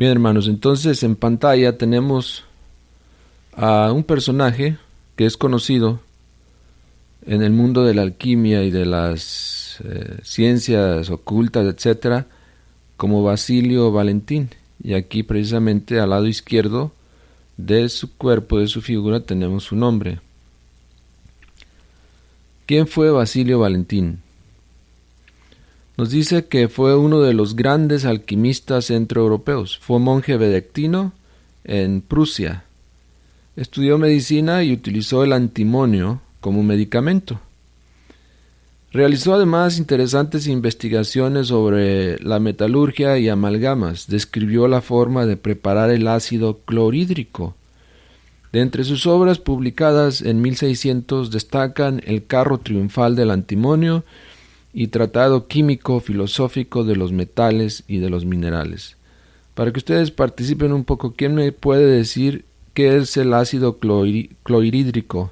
Bien, hermanos, entonces en pantalla tenemos a un personaje que es conocido en el mundo de la alquimia y de las ciencias ocultas, etcétera, como Basilio Valentín. Y aquí precisamente al lado izquierdo de su cuerpo, de su figura, tenemos su nombre. ¿Quién fue Basilio Valentín? Nos dice que fue uno de los grandes alquimistas centroeuropeos. Fue monje benedictino en Prusia. Estudió medicina y utilizó el antimonio como medicamento. Realizó además interesantes investigaciones sobre la metalurgia y amalgamas. Describió la forma de preparar el ácido clorhídrico. De entre sus obras publicadas en 1600 destacan El carro triunfal del antimonio y Tratado químico filosófico de los metales y de los minerales. Para que ustedes participen un poco, ¿quién me puede decir qué es el ácido clorhídrico?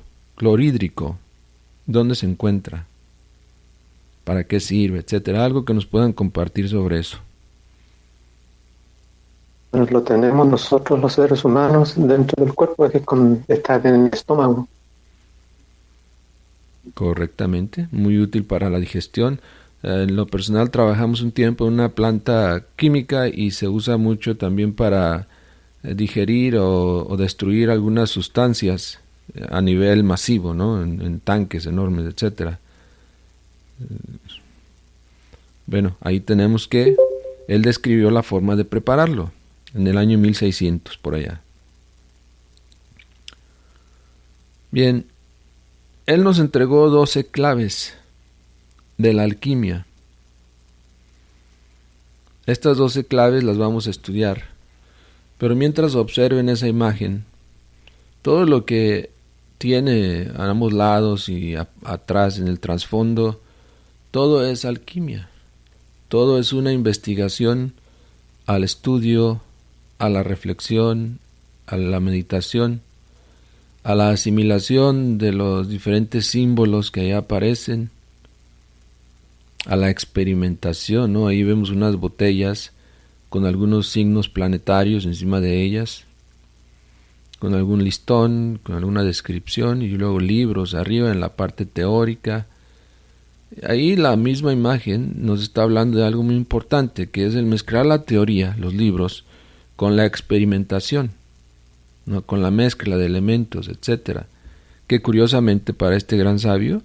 ¿Dónde se encuentra? ¿Para qué sirve? Etcétera. Algo que nos puedan compartir sobre eso. Lo tenemos nosotros los seres humanos dentro del cuerpo, que está en el estómago. Correctamente, muy útil para la digestión. En lo personal trabajamos un tiempo en una planta química y se usa mucho también para digerir o destruir algunas sustancias a nivel masivo, ¿no? En tanques enormes, etcétera. Bueno, ahí tenemos que él describió la forma de prepararlo en el año 1600 por allá. Bien, él nos entregó 12 claves de la alquimia. Estas 12 claves las vamos a estudiar, pero mientras observen esa imagen, todo lo que tiene a ambos lados y atrás en el trasfondo, todo es alquimia. Todo es una investigación al estudio, a la reflexión, a la meditación, a la asimilación de los diferentes símbolos que ahí aparecen, a la experimentación, ¿no? Ahí vemos unas botellas con algunos signos planetarios encima de ellas, con algún listón, con alguna descripción, y luego libros arriba en la parte teórica. Ahí la misma imagen nos está hablando de algo muy importante, que es el mezclar la teoría, los libros, con la experimentación, ¿no? Con la mezcla de elementos, etcétera, que curiosamente para este gran sabio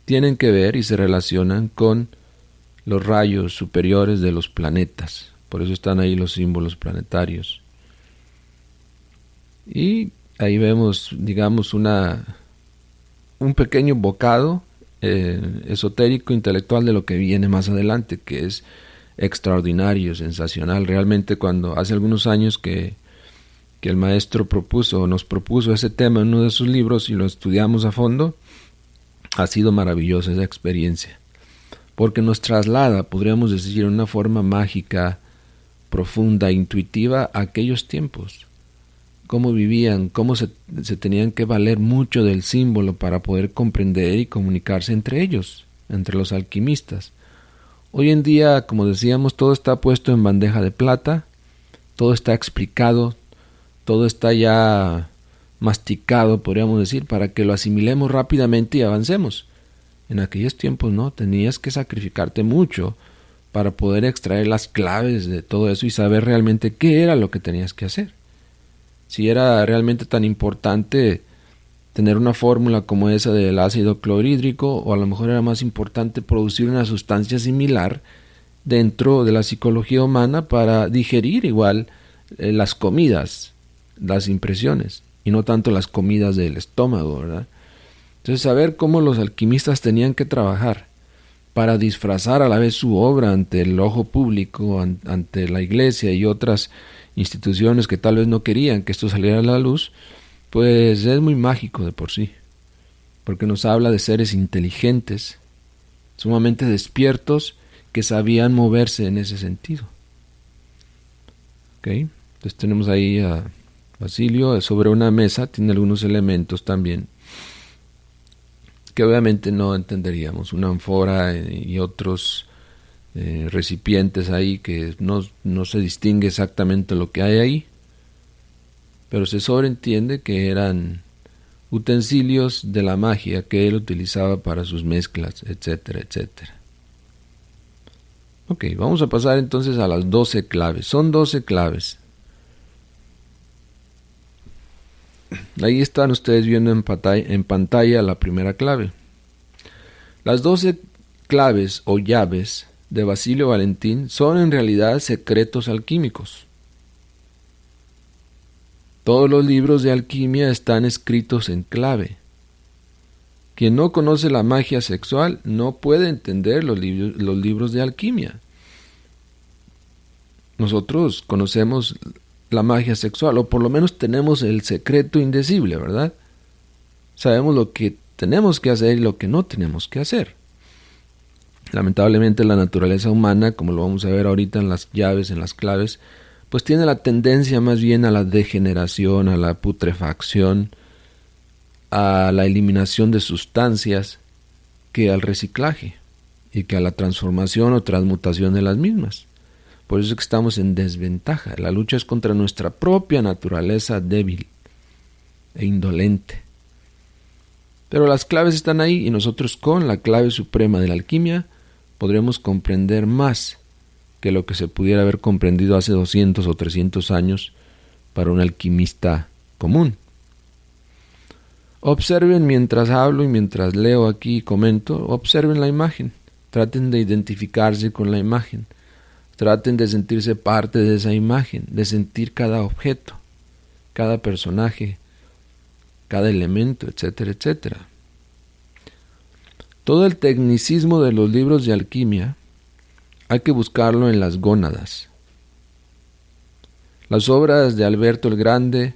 tienen que ver y se relacionan con los rayos superiores de los planetas. Por eso están ahí los símbolos planetarios. Y ahí vemos, digamos, un pequeño bocado esotérico, intelectual de lo que viene más adelante, que es extraordinario, sensacional. Realmente cuando hace algunos años que el maestro nos propuso ese tema en uno de sus libros y lo estudiamos a fondo, ha sido maravillosa esa experiencia, porque nos traslada, podríamos decir, en una forma mágica, profunda, intuitiva, a aquellos tiempos. Cómo vivían, cómo se tenían que valer mucho del símbolo para poder comprender y comunicarse entre ellos, entre los alquimistas. Hoy en día, como decíamos, todo está puesto en bandeja de plata, todo está explicado, todo está ya masticado, podríamos decir, para que lo asimilemos rápidamente y avancemos. En aquellos tiempos, ¿no? Tenías que sacrificarte mucho para poder extraer las claves de todo eso y saber realmente qué era lo que tenías que hacer. Si era realmente tan importante tener una fórmula como esa del ácido clorhídrico, o a lo mejor era más importante producir una sustancia similar dentro de la psicología humana para digerir igual las comidas, las impresiones, y no tanto las comidas del estómago, ¿verdad? Entonces, saber cómo los alquimistas tenían que trabajar para disfrazar a la vez su obra ante el ojo público, ante la iglesia y otras instituciones que tal vez no querían que esto saliera a la luz, pues es muy mágico de por sí, porque nos habla de seres inteligentes, sumamente despiertos, que sabían moverse en ese sentido. ¿Okay? Entonces tenemos ahí a Basilio sobre una mesa, tiene algunos elementos también que obviamente no entenderíamos, una ánfora y otros recipientes ahí que no se distingue exactamente lo que hay ahí, pero se sobreentiende que eran utensilios de la magia que él utilizaba para sus mezclas, etcétera, etcétera. Ok, vamos a pasar entonces a las 12 claves. Son 12 claves. Ahí están ustedes viendo en pantalla la primera clave. Las 12 claves o llaves de Basilio Valentín son en realidad secretos alquímicos. Todos los libros de alquimia están escritos en clave. Quien no conoce la magia sexual no puede entender los libros de alquimia. Nosotros conocemos la magia sexual, o por lo menos tenemos el secreto indecible, ¿verdad? Sabemos lo que tenemos que hacer y lo que no tenemos que hacer. Lamentablemente la naturaleza humana, como lo vamos a ver ahorita en las llaves, en las claves, pues tiene la tendencia más bien a la degeneración, a la putrefacción, a la eliminación de sustancias, que al reciclaje y que a la transformación o transmutación de las mismas. Por eso es que estamos en desventaja. La lucha es contra nuestra propia naturaleza débil e indolente. Pero las claves están ahí y nosotros con la clave suprema de la alquimia podremos comprender más que lo que se pudiera haber comprendido hace 200 o 300 años para un alquimista común. Observen mientras hablo y mientras leo aquí y comento, observen la imagen, traten de identificarse con la imagen, traten de sentirse parte de esa imagen, de sentir cada objeto, cada personaje, cada elemento, etcétera, etcétera. Todo el tecnicismo de los libros de alquimia hay que buscarlo en las gónadas. Las obras de Alberto el Grande,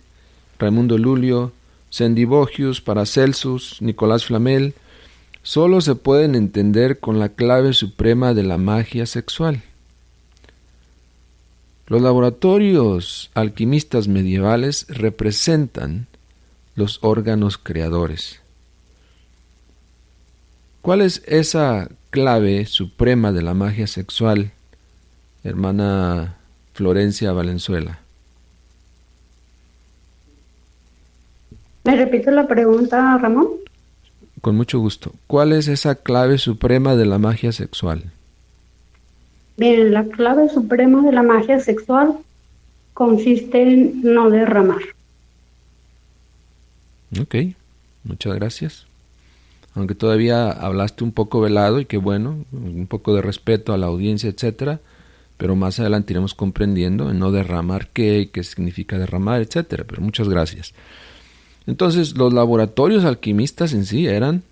Raimundo Lulio, Sendivogius, Paracelsus, Nicolás Flamel, solo se pueden entender con la clave suprema de la magia sexual. Los laboratorios alquimistas medievales representan los órganos creadores. ¿Cuál es esa clave suprema de la magia sexual, hermana Florencia Valenzuela? ¿Me repite la pregunta, Ramón? Con mucho gusto. ¿Cuál es esa clave suprema de la magia sexual? Bien, la clave suprema de la magia sexual consiste en no derramar. Ok, muchas gracias. Aunque todavía hablaste un poco velado y qué bueno, un poco de respeto a la audiencia, etcétera, pero más adelante iremos comprendiendo en no derramar qué significa derramar, etcétera, pero muchas gracias. Entonces, los laboratorios alquimistas en sí eran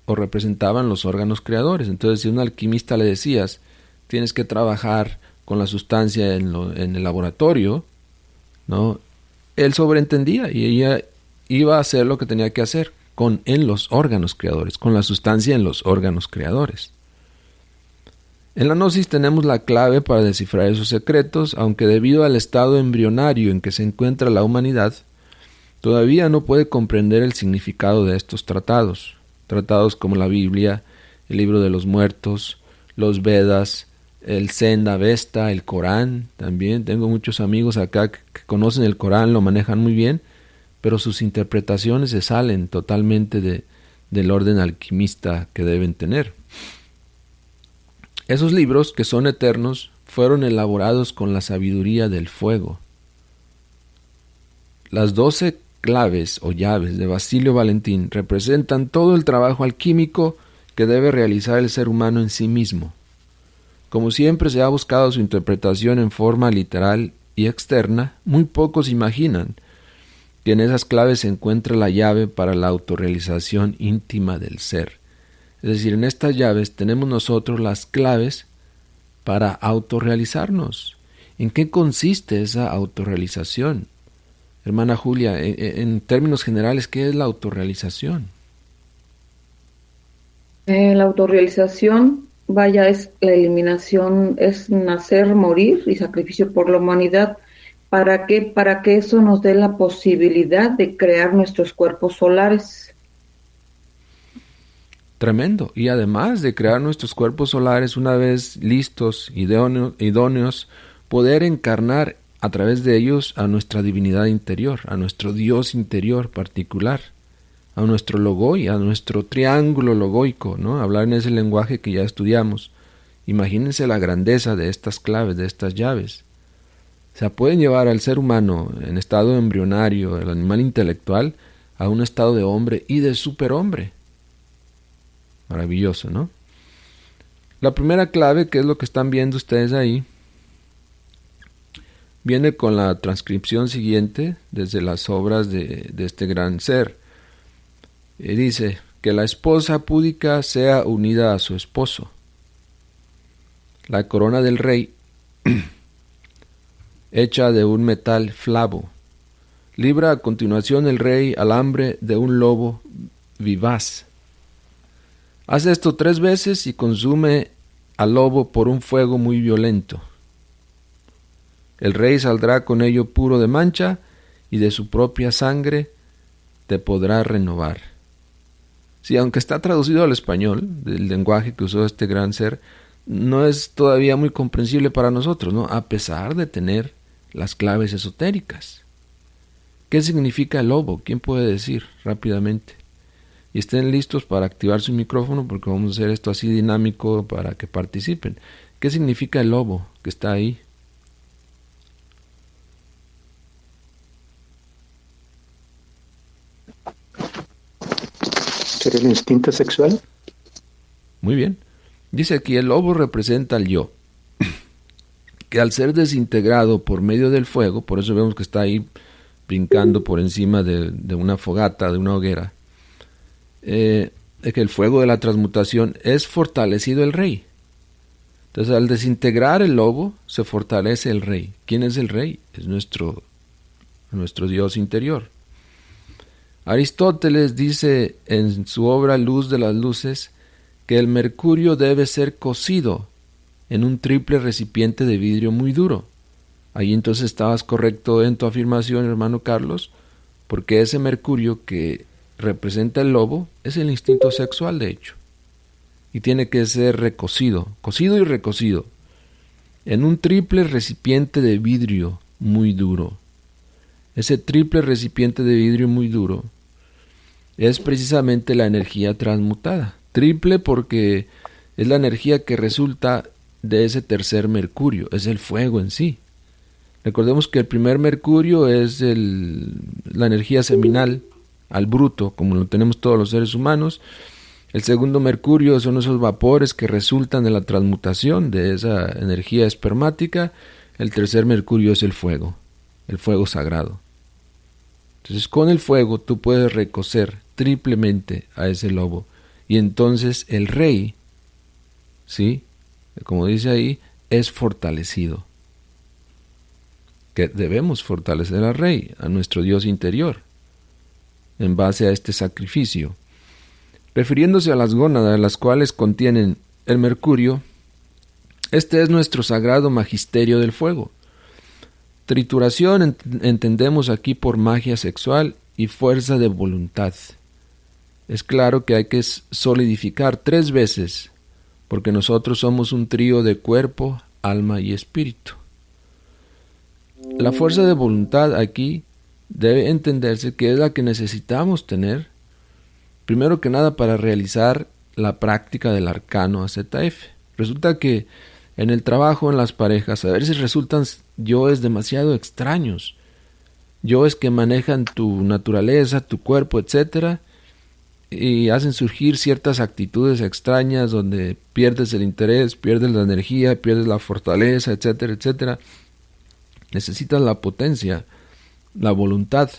o representaban los órganos creadores. Entonces, si a un alquimista le decías, tienes que trabajar con la sustancia en el laboratorio, ¿no? Él sobreentendía y ella iba a hacer lo que tenía que hacer en los órganos creadores, con la sustancia en los órganos creadores. En la Gnosis tenemos la clave para descifrar esos secretos, aunque debido al estado embrionario en que se encuentra la humanidad, todavía no puede comprender el significado de estos tratados. Tratados como la Biblia, el Libro de los Muertos, los Vedas, el Zen Avesta, el Corán. También tengo muchos amigos acá que conocen el Corán, lo manejan muy bien, pero sus interpretaciones se salen totalmente del orden alquimista que deben tener. Esos libros, que son eternos, fueron elaborados con la sabiduría del fuego. Las 12 claves o llaves de Basilio Valentín representan todo el trabajo alquímico que debe realizar el ser humano en sí mismo. Como siempre se ha buscado su interpretación en forma literal y externa, muy pocos imaginan que en esas claves se encuentra la llave para la autorrealización íntima del ser. Es decir, en estas llaves tenemos nosotros las claves para autorrealizarnos. ¿En qué consiste esa autorrealización? Hermana Julia, en términos generales, ¿qué es la autorrealización? La autorrealización, vaya, es la eliminación, es nacer, morir y sacrificio por la humanidad. ¿Para qué? Para que eso nos dé la posibilidad de crear nuestros cuerpos solares. Tremendo. Y además de crear nuestros cuerpos solares una vez listos, idóneos, poder encarnar a través de ellos a nuestra divinidad interior, a nuestro Dios interior particular, a nuestro logoi, a nuestro triángulo logoico, ¿no? Hablar en ese lenguaje que ya estudiamos. Imagínense la grandeza de estas claves, de estas llaves. O sea, pueden llevar al ser humano en estado embrionario, el animal intelectual, a un estado de hombre y de superhombre. Maravilloso, ¿no? La primera clave, que es lo que están viendo ustedes ahí, viene con la transcripción siguiente desde las obras de este gran ser. Y dice, que la esposa púdica sea unida a su esposo. La corona del rey, hecha de un metal flavo, libra a continuación el rey al hambre de un lobo vivaz. Hace esto 3 veces y consume al lobo por un fuego muy violento. El rey saldrá con ello puro de mancha y de su propia sangre te podrá renovar. Sí, aunque está traducido al español, del lenguaje que usó este gran ser, no es todavía muy comprensible para nosotros, ¿no? A pesar de tener las claves esotéricas. ¿Qué significa el lobo? ¿Quién puede decir rápidamente? Y estén listos para activar su micrófono porque vamos a hacer esto así dinámico para que participen. ¿Qué significa el lobo que está ahí? ¿Sería el instinto sexual? Muy bien. Dice aquí, el lobo representa al yo, que al ser desintegrado por medio del fuego, por eso vemos que está ahí brincando por encima de una fogata, de una hoguera, que el fuego de la transmutación es fortalecido el rey. Entonces, al desintegrar el lobo, se fortalece el rey. ¿Quién es el rey? Es nuestro Dios interior. Aristóteles dice en su obra Luz de las Luces que el mercurio debe ser cocido en un triple recipiente de vidrio muy duro. Ahí entonces estabas correcto en tu afirmación, hermano Carlos, porque ese mercurio que representa el lobo es el instinto sexual, de hecho, y tiene que ser recocido, cocido y recocido, en un triple recipiente de vidrio muy duro. Ese triple recipiente de vidrio muy duro es precisamente la energía transmutada. Triple porque es la energía que resulta de ese tercer mercurio, es el fuego en sí. Recordemos que el primer mercurio es la energía seminal, al bruto, como lo tenemos todos los seres humanos. El segundo mercurio son esos vapores que resultan de la transmutación de esa energía espermática. El tercer mercurio es el fuego sagrado. Entonces con el fuego tú puedes recocer triplemente a ese lobo. Y entonces el rey, ¿sí?, como dice ahí, es fortalecido. Que debemos fortalecer al rey, a nuestro Dios interior, en base a este sacrificio. Refiriéndose a las gónadas, las cuales contienen el mercurio, este es nuestro sagrado magisterio del fuego. Trituración entendemos aquí por magia sexual y fuerza de voluntad. Es claro que hay que solidificar 3 veces, porque nosotros somos un trío de cuerpo, alma y espíritu. La fuerza de voluntad aquí debe entenderse que es la que necesitamos tener, primero que nada para realizar la práctica del arcano AZF. Resulta que en el trabajo, en las parejas, a veces resultan yoes demasiado extraños, yoes que manejan tu naturaleza, tu cuerpo, etcétera, y hacen surgir ciertas actitudes extrañas donde pierdes el interés, pierdes la energía, pierdes la fortaleza, etcétera, etcétera. Necesitas la potencia, la voluntad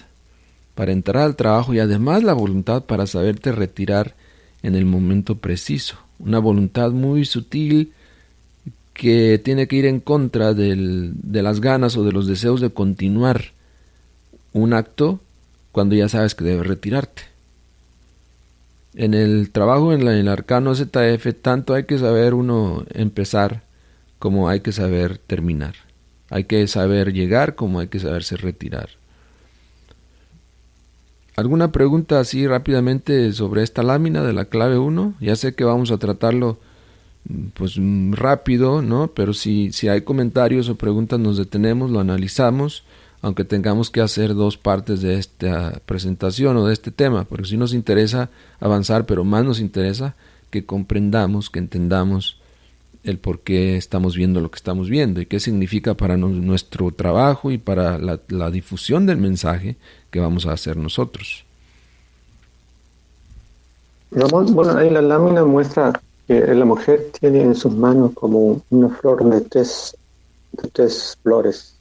para entrar al trabajo y además la voluntad para saberte retirar en el momento preciso. Una voluntad muy sutil que tiene que ir en contra de las ganas o de los deseos de continuar un acto cuando ya sabes que debes retirarte. En el trabajo en el arcano ZF tanto hay que saber uno empezar como hay que saber terminar. Hay que saber llegar como hay que saberse retirar. ¿Alguna pregunta así rápidamente sobre esta lámina de la clave 1? Ya sé que vamos a tratarlo pues rápido, ¿no? Pero si hay comentarios o preguntas nos detenemos, lo analizamos, aunque tengamos que hacer 2 partes de esta presentación o de este tema, porque sí nos interesa avanzar, pero más nos interesa que comprendamos, que entendamos el por qué estamos viendo lo que estamos viendo y qué significa para nuestro trabajo y para la difusión del mensaje que vamos a hacer nosotros. Ramón, bueno, ahí la lámina muestra que la mujer tiene en sus manos como una flor de tres flores.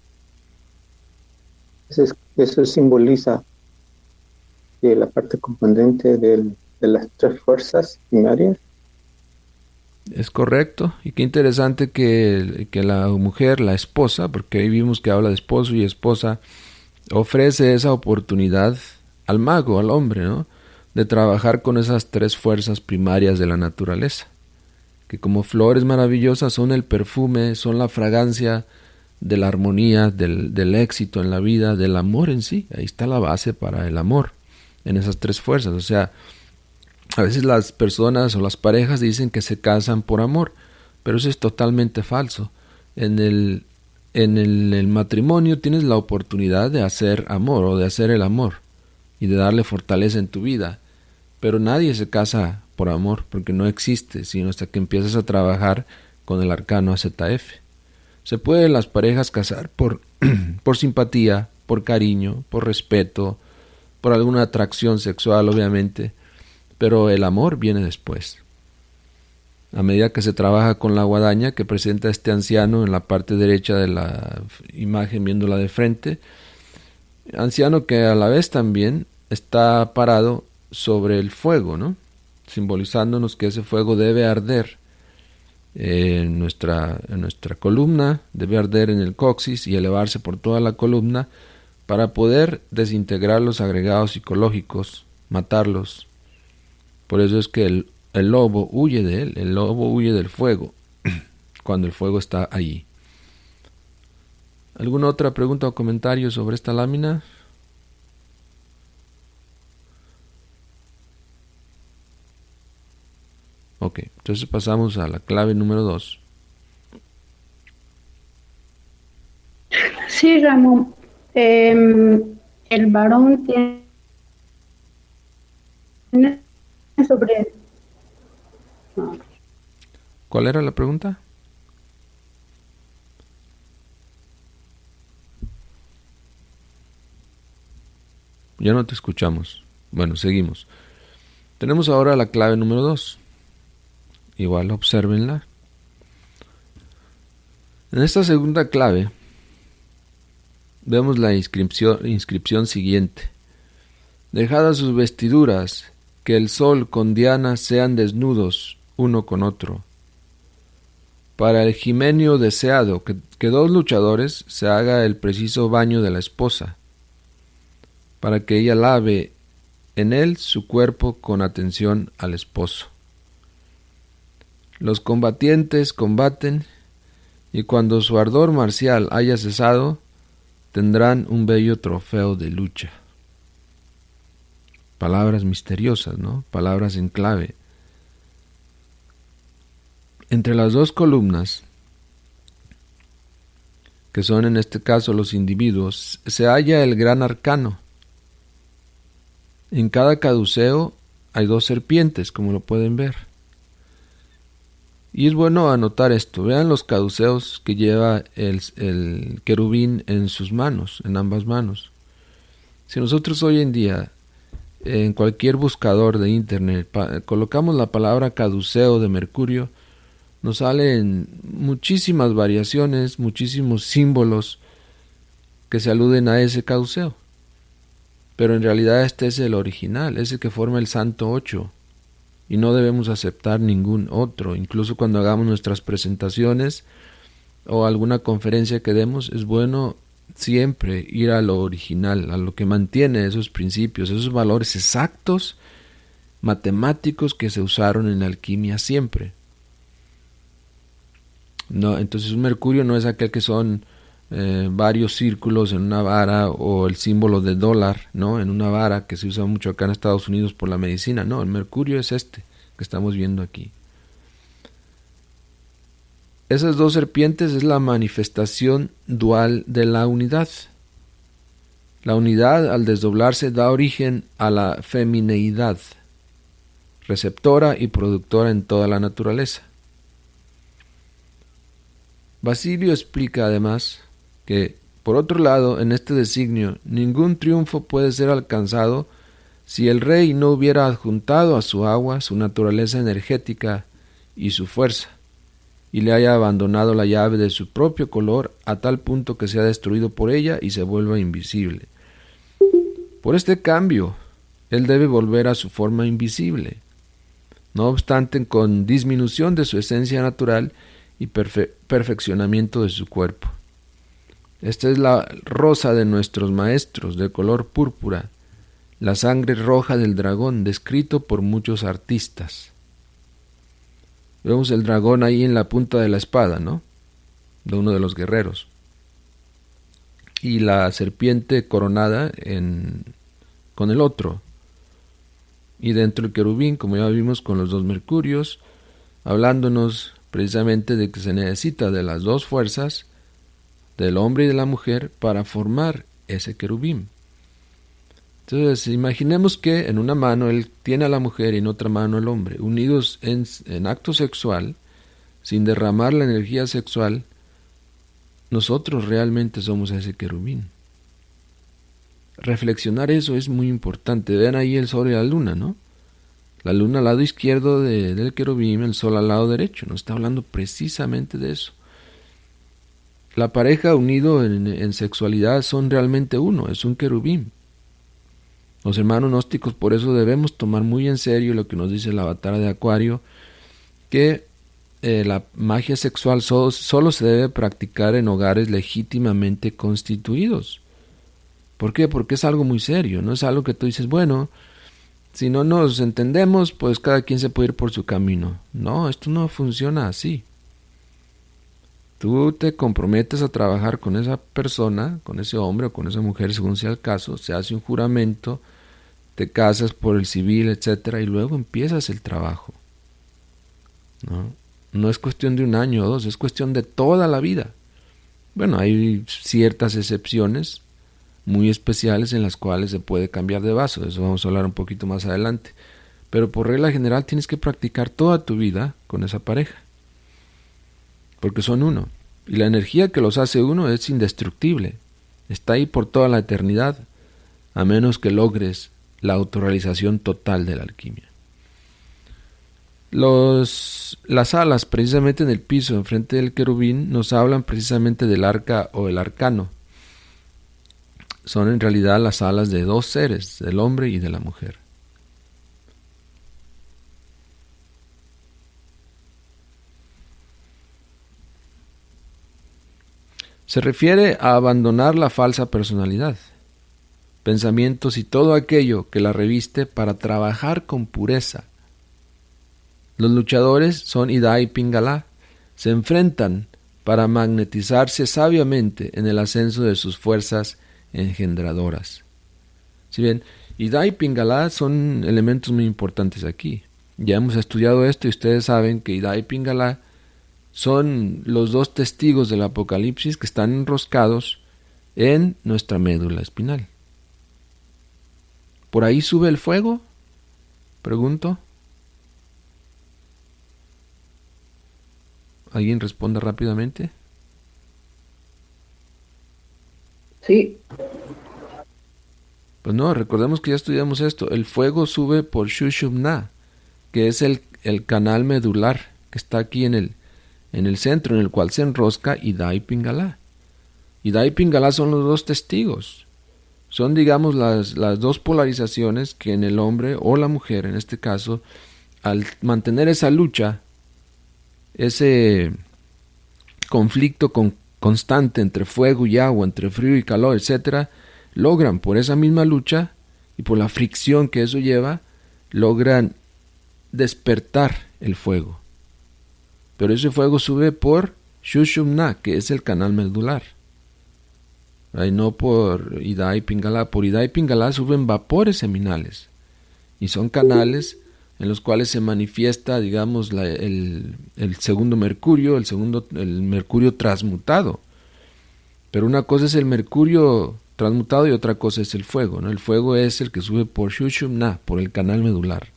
Eso simboliza que la parte componente de las 3 fuerzas primarias. Es correcto, y qué interesante que la mujer, la esposa, porque ahí vimos que habla de esposo y esposa, ofrece esa oportunidad al mago, al hombre, ¿no? De trabajar con esas 3 fuerzas primarias de la naturaleza, que como flores maravillosas son el perfume, son la fragancia de la armonía, del éxito en la vida, del amor en sí. Ahí está la base para el amor, en esas 3 fuerzas. O sea, a veces las personas o las parejas dicen que se casan por amor, pero eso es totalmente falso. En el matrimonio tienes la oportunidad de hacer amor o de hacer el amor y de darle fortaleza en tu vida, pero nadie se casa por amor porque no existe, sino hasta que empiezas a trabajar con el arcano AZF. Se pueden las parejas casar por simpatía, por cariño, por respeto, por alguna atracción sexual, obviamente, pero el amor viene después. A medida que se trabaja con la guadaña que presenta este anciano en la parte derecha de la imagen, viéndola de frente, anciano que a la vez también está parado sobre el fuego, ¿no? Simbolizándonos que ese fuego debe arder en nuestra columna, debe arder en el coxis y elevarse por toda la columna para poder desintegrar los agregados psicológicos, matarlos. Por eso es que el lobo huye de él, el lobo huye del fuego, cuando el fuego está allí. ¿Alguna otra pregunta o comentario sobre esta lámina? Ok, entonces pasamos a la clave número 2. Sí, Ramón. El varón tiene sobre... No. ¿Cuál era la pregunta? Ya no te escuchamos. Bueno, seguimos. Tenemos ahora la clave número 2. Igual, obsérvenla. En esta segunda clave vemos la inscripción siguiente. Dejadas sus vestiduras, que el sol con Diana sean desnudos uno con otro. Para el Jimenio deseado, que 2 luchadores se haga el preciso baño de la esposa, para que ella lave en él su cuerpo con atención al esposo. Los combatientes combaten, y cuando su ardor marcial haya cesado, tendrán un bello trofeo de lucha. Palabras misteriosas, ¿no? Palabras en clave. Entre las 2 columnas, que son en este caso los individuos, se halla el gran arcano. En cada caduceo hay 2 serpientes, como lo pueden ver. Y es bueno anotar esto. Vean los caduceos que lleva el querubín en sus manos, en ambas manos. Si nosotros hoy en día en cualquier buscador de internet colocamos la palabra caduceo de Mercurio, nos salen muchísimas variaciones, muchísimos símbolos que se aluden a ese caduceo. Pero en realidad este es el original, ese que forma el Santo 8. Y no debemos aceptar ningún otro. Incluso cuando hagamos nuestras presentaciones o alguna conferencia que demos, es bueno siempre ir a lo original, a lo que mantiene esos principios, esos valores exactos, matemáticos que se usaron en la alquimia siempre. No, entonces un mercurio no es aquel que son varios círculos en una vara, o el símbolo de dólar, ¿no?, en una vara, que se usa mucho acá en Estados Unidos por la medicina. No, el mercurio es este que estamos viendo aquí. Esas dos serpientes es la manifestación dual de la unidad. La unidad, al desdoblarse, da origen a la femineidad, receptora y productora en toda la naturaleza. Basilio explica además que, por otro lado, en este designio, ningún triunfo puede ser alcanzado si el rey no hubiera adjuntado a su agua su naturaleza energética y su fuerza, y le haya abandonado la llave de su propio color a tal punto que sea destruido por ella y se vuelva invisible. Por este cambio, él debe volver a su forma invisible, no obstante con disminución de su esencia natural y perfeccionamiento de su cuerpo. Esta es la rosa de nuestros maestros, de color púrpura, la sangre roja del dragón, descrito por muchos artistas. Vemos el dragón ahí en la punta de la espada, ¿no?, de uno de los guerreros. Y la serpiente coronada con el otro. Y dentro el querubín, como ya vimos, con los dos mercurios, hablándonos precisamente de que se necesita de las dos fuerzas, del hombre y de la mujer, para formar ese querubín. Entonces, imaginemos que en una mano él tiene a la mujer y en otra mano el hombre, unidos en acto sexual, sin derramar la energía sexual. Nosotros realmente somos ese querubín. Reflexionar eso es muy importante. Vean ahí el sol y la luna, ¿no? La luna al lado izquierdo del querubín, el sol al lado derecho. Nos está hablando precisamente de eso. La pareja unido en sexualidad son realmente uno, es un querubín. Los hermanos gnósticos por eso debemos tomar muy en serio lo que nos dice el avatar de Acuario, que la magia sexual solo se debe practicar en hogares legítimamente constituidos. ¿Por qué? Porque es algo muy serio, no es algo que tú dices, bueno, si no nos entendemos, pues cada quien se puede ir por su camino. No, esto no funciona así. Tú te comprometes a trabajar con esa persona, con ese hombre o con esa mujer, según sea el caso, se hace un juramento, te casas por el civil, etcétera, y luego empiezas el trabajo. No es cuestión de un año o dos, es cuestión de toda la vida. Bueno, hay ciertas excepciones muy especiales en las cuales se puede cambiar de vaso, de eso vamos a hablar un poquito más adelante. Pero por regla general tienes que practicar toda tu vida con esa pareja, porque son uno, y la energía que los hace uno es indestructible, está ahí por toda la eternidad, a menos que logres la autorrealización total de la alquimia. Las alas, precisamente en el piso, enfrente del querubín, nos hablan precisamente del arca o el arcano. Son en realidad las alas de dos seres, del hombre y de la mujer. Se refiere a abandonar la falsa personalidad, pensamientos y todo aquello que la reviste para trabajar con pureza. Los luchadores son Ida y Pingala, se enfrentan para magnetizarse sabiamente en el ascenso de sus fuerzas engendradoras. Si bien, Ida y Pingala son elementos muy importantes aquí. Ya hemos estudiado esto y ustedes saben que Ida y Pingala son los dos testigos del Apocalipsis que están enroscados en nuestra médula espinal. ¿Por ahí sube el fuego? Pregunto. ¿Alguien responde rápidamente? Sí. Pues no, recordemos que ya estudiamos esto. El fuego sube por Shushumna, que es el canal medular que está aquí en el centro, en el cual se enrosca Ida y Pingala. Ida y Pingala son los dos testigos. Son, digamos, las dos polarizaciones que en el hombre o la mujer, en este caso, al mantener esa lucha, ese conflicto constante entre fuego y agua, entre frío y calor, etcétera, logran por esa misma lucha y por la fricción que eso lleva, logran despertar el fuego. Pero ese fuego sube por Shushumna, que es el canal medular. Ahí no por Ida y Pingalá. Por Ida y Pingalá suben vapores seminales. Y son canales en los cuales se manifiesta, digamos, el segundo mercurio, el mercurio transmutado. Pero una cosa es el mercurio transmutado y otra cosa es el fuego, ¿no? El fuego es el que sube por Shushumna, por el canal medular.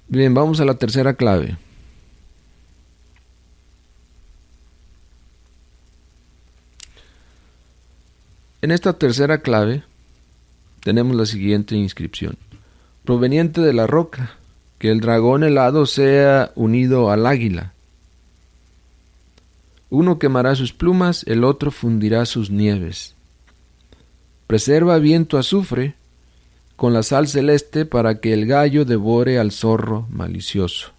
Bien, vamos a la tercera clave. En esta tercera clave tenemos la siguiente inscripción. Proveniente de la roca, que el dragón helado sea unido al águila. Uno quemará sus plumas, el otro fundirá sus nieves. Preserva bien tu azufre con la sal celeste para que el gallo devore al zorro malicioso.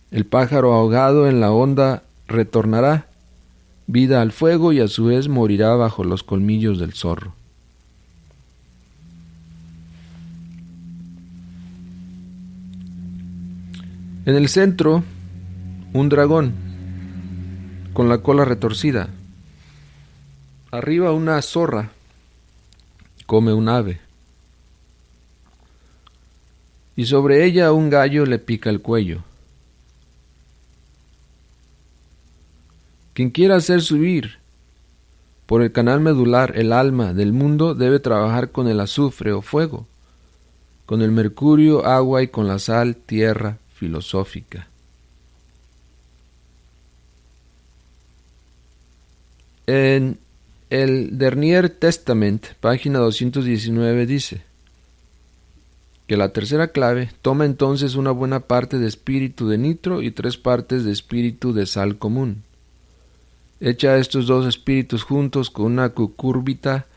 El pájaro ahogado en la honda retornará vida al fuego y a su vez morirá bajo los colmillos del zorro. En el centro, un dragón con la cola retorcida. Arriba una zorra come un ave. Y sobre ella un gallo le pica el cuello. Quien quiera hacer subir por el canal medular el alma del mundo debe trabajar con el azufre o fuego, con el mercurio, agua y con la sal, tierra filosófica. En el Dernier Testament, página 219, dice que la tercera clave toma entonces una buena parte de espíritu de nitro y 3 partes de espíritu de sal común. Echa estos 2 espíritus juntos con una cucúrbita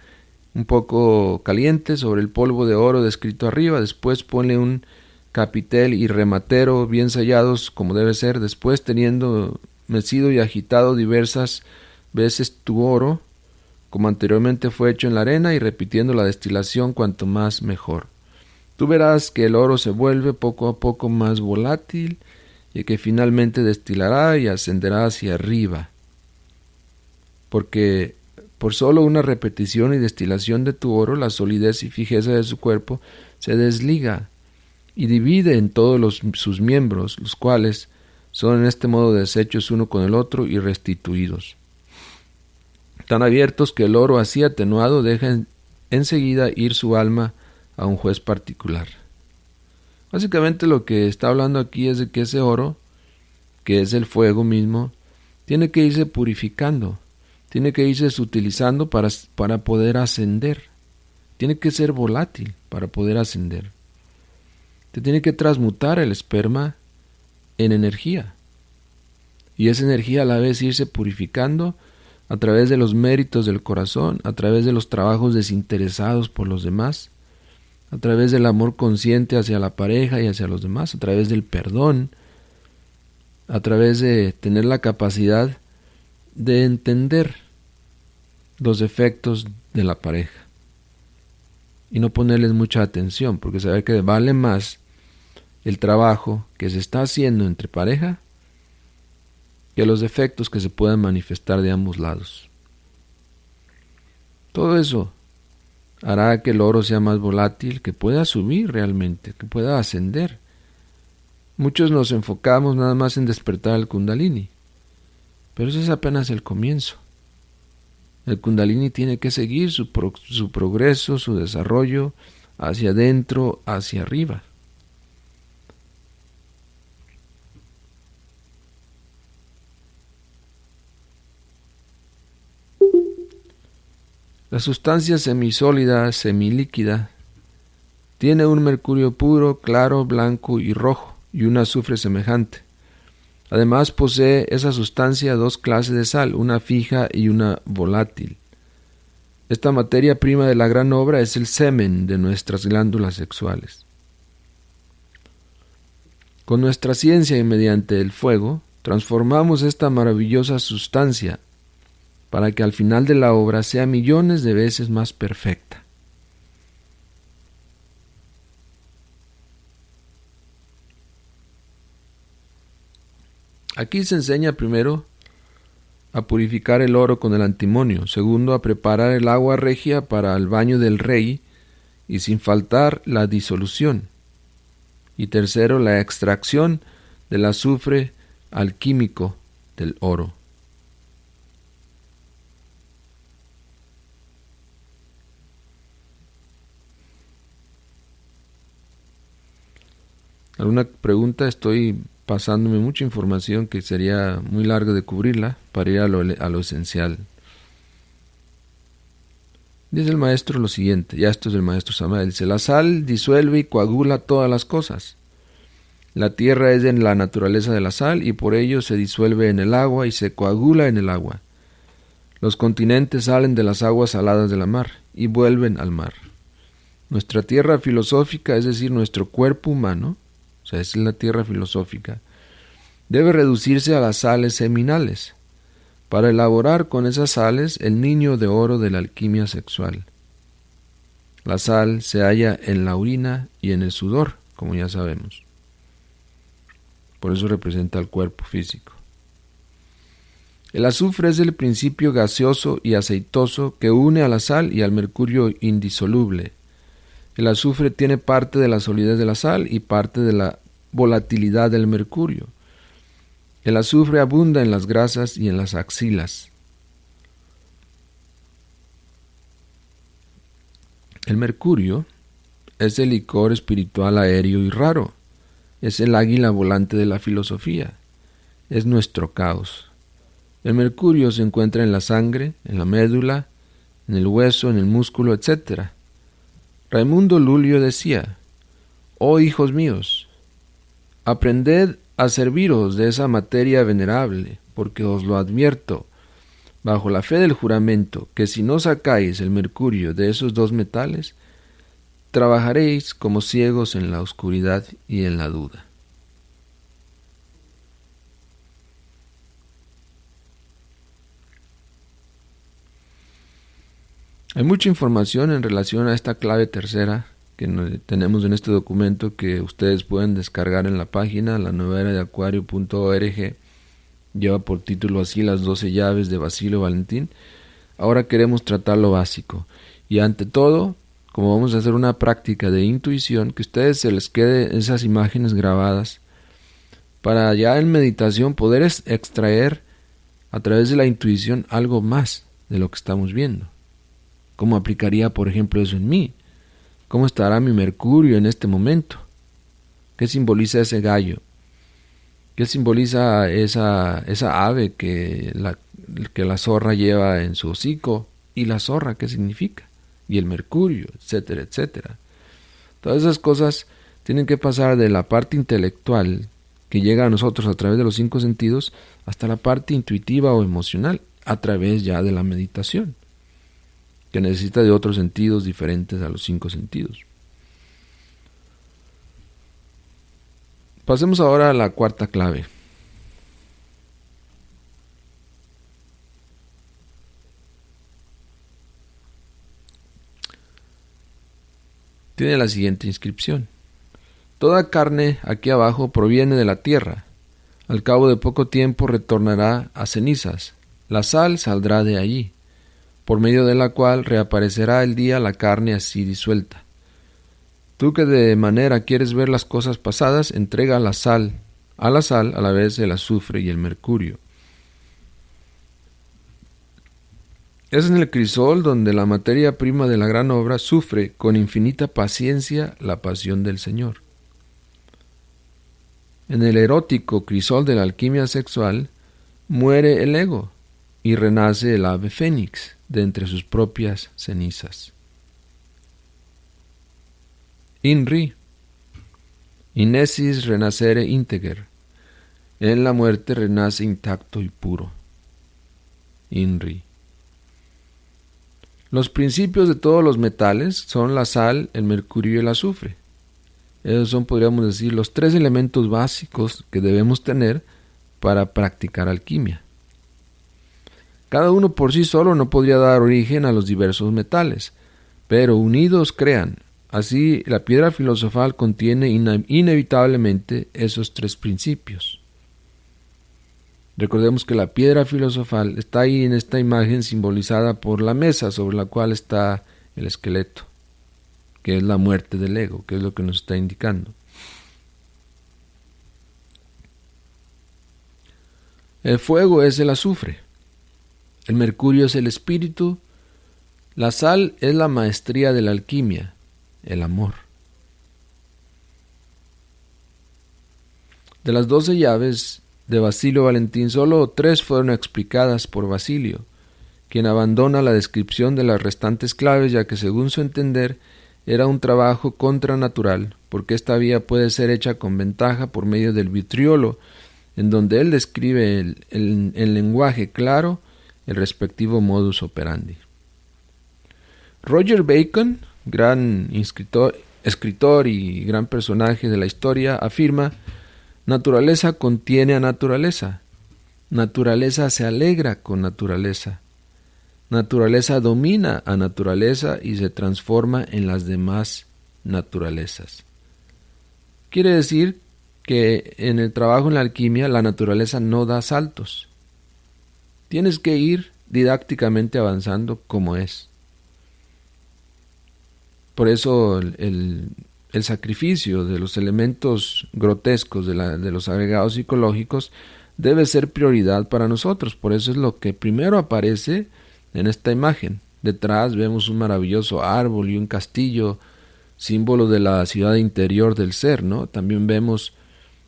un poco caliente sobre el polvo de oro descrito arriba. Después ponle un capitel y rematero bien sellados como debe ser. Después, teniendo mecido y agitado diversas veces tu oro, como anteriormente fue hecho en la arena, y repitiendo la destilación cuanto más mejor. Tú verás que el oro se vuelve poco a poco más volátil y que finalmente destilará y ascenderá hacia arriba. Porque por solo una repetición y destilación de tu oro, la solidez y fijeza de su cuerpo se desliga y divide en todos sus miembros, los cuales son en este modo deshechos uno con el otro y restituidos. Tan abiertos que el oro así atenuado deja enseguida ir su alma a un juez particular. Básicamente lo que está hablando aquí es de que ese oro, que es el fuego mismo, tiene que irse purificando. Tiene que irse utilizando para poder ascender. Tiene que ser volátil para poder ascender. Te tiene que transmutar el esperma en energía. Y esa energía a la vez irse purificando a través de los méritos del corazón, a través de los trabajos desinteresados por los demás, a través del amor consciente hacia la pareja y hacia los demás, a través del perdón, a través de tener la capacidad de entender los defectos de la pareja y no ponerles mucha atención, porque saber que vale más el trabajo que se está haciendo entre pareja que los defectos que se puedan manifestar de ambos lados. Todo eso hará que el oro sea más volátil, que pueda subir realmente, que pueda ascender. Muchos nos enfocamos nada más en despertar el Kundalini, pero eso es apenas el comienzo. El Kundalini tiene que seguir su progreso, su desarrollo hacia adentro, hacia arriba. La sustancia semisólida, semilíquida, tiene un mercurio puro, claro, blanco y rojo, y un azufre semejante. Además posee esa sustancia 2 clases de sal, una fija y una volátil. Esta materia prima de la gran obra es el semen de nuestras glándulas sexuales. Con nuestra ciencia y mediante el fuego, transformamos esta maravillosa sustancia para que al final de la obra sea millones de veces más perfecta. Aquí se enseña primero a purificar el oro con el antimonio. Segundo, a preparar el agua regia para el baño del rey y sin faltar la disolución. Y tercero, la extracción del azufre alquímico del oro. ¿Alguna pregunta? Estoy pasándome mucha información que sería muy largo de cubrirla para ir a lo esencial. Dice el maestro lo siguiente, ya esto es el maestro Samael, dice: la sal disuelve y coagula todas las cosas. La tierra es en la naturaleza de la sal y por ello se disuelve en el agua y se coagula en el agua. Los continentes salen de las aguas saladas de la mar y vuelven al mar. Nuestra tierra filosófica, es decir, nuestro cuerpo humano, o sea, es la tierra filosófica, debe reducirse a las sales seminales, para elaborar con esas sales el niño de oro de la alquimia sexual. La sal se halla en la orina y en el sudor, como ya sabemos. Por eso representa el cuerpo físico. El azufre es el principio gaseoso y aceitoso que une a la sal y al mercurio indisoluble. El azufre tiene parte de la solidez de la sal y parte de la volatilidad del mercurio. El azufre abunda en las grasas y en las axilas. El mercurio es el licor espiritual aéreo y raro. Es el águila volante de la filosofía. Es nuestro caos. El mercurio se encuentra en la sangre, en la médula, en el hueso, en el músculo, etc. Raimundo Lulio decía: «Oh hijos míos, aprended a serviros de esa materia venerable, porque os lo advierto, bajo la fe del juramento, que si no sacáis el mercurio de esos dos metales, trabajaréis como ciegos en la oscuridad y en la duda». Hay mucha información en relación a esta clave tercera que tenemos en este documento que ustedes pueden descargar en la página lanueveradeacuario.org. Lleva por título así: Las 12 llaves de Basilio Valentín. Ahora queremos tratar lo básico. Y ante todo, como vamos a hacer una práctica de intuición, que a ustedes se les quede esas imágenes grabadas para ya en meditación poder extraer a través de la intuición algo más de lo que estamos viendo. ¿Cómo aplicaría, por ejemplo, eso en mí? ¿Cómo estará mi mercurio en este momento? ¿Qué simboliza ese gallo? ¿Qué simboliza esa ave que la zorra lleva en su hocico? ¿Y la zorra qué significa? Y el mercurio, etcétera, etcétera. Todas esas cosas tienen que pasar de la parte intelectual que llega a nosotros a través de los 5 sentidos hasta la parte intuitiva o emocional a través ya de la meditación, que necesita de otros sentidos diferentes a los 5 sentidos. Pasemos ahora a la cuarta clave. Tiene la siguiente inscripción: toda carne aquí abajo proviene de la tierra. Al cabo de poco tiempo retornará a cenizas. La sal saldrá de allí, por medio de la cual reaparecerá el día la carne así disuelta. Tú que de manera quieres ver las cosas pasadas, entrega a la sal a la vez el azufre y el mercurio. Es en el crisol donde la materia prima de la gran obra sufre con infinita paciencia la pasión del Señor. En el erótico crisol de la alquimia sexual muere el ego y renace el ave fénix de entre sus propias cenizas. Inri, inesis renacere integer. En la muerte renace intacto y puro. Inri. Los principios de todos los metales son la sal, el mercurio y el azufre. Esos son, podríamos decir, los 3 elementos básicos que debemos tener para practicar alquimia. Cada uno por sí solo no podría dar origen a los diversos metales, pero unidos crean. Así, la piedra filosofal contiene inevitablemente esos 3 principios. Recordemos que la piedra filosofal está ahí en esta imagen simbolizada por la mesa sobre la cual está el esqueleto, que es la muerte del ego, que es lo que nos está indicando. El fuego es el azufre, el mercurio es el espíritu, la sal es la maestría de la alquimia, el amor. De las 12 llaves de Basilio Valentín, solo 3 fueron explicadas por Basilio, quien abandona la descripción de las restantes claves, ya que según su entender era un trabajo contranatural, porque esta vía puede ser hecha con ventaja por medio del vitriolo, en donde él describe en lenguaje claro el respectivo modus operandi. Roger Bacon, gran escritor y gran personaje de la historia, afirma: naturaleza contiene a naturaleza, naturaleza se alegra con naturaleza, naturaleza domina a naturaleza y se transforma en las demás naturalezas. Quiere decir que en el trabajo en la alquimia la naturaleza no da saltos. Tienes que ir didácticamente avanzando como es. Por eso el sacrificio de los elementos grotescos de los agregados psicológicos debe ser prioridad para nosotros. Por eso es lo que primero aparece en esta imagen. Detrás vemos un maravilloso árbol y un castillo, símbolo de la ciudad interior del ser, ¿no? También vemos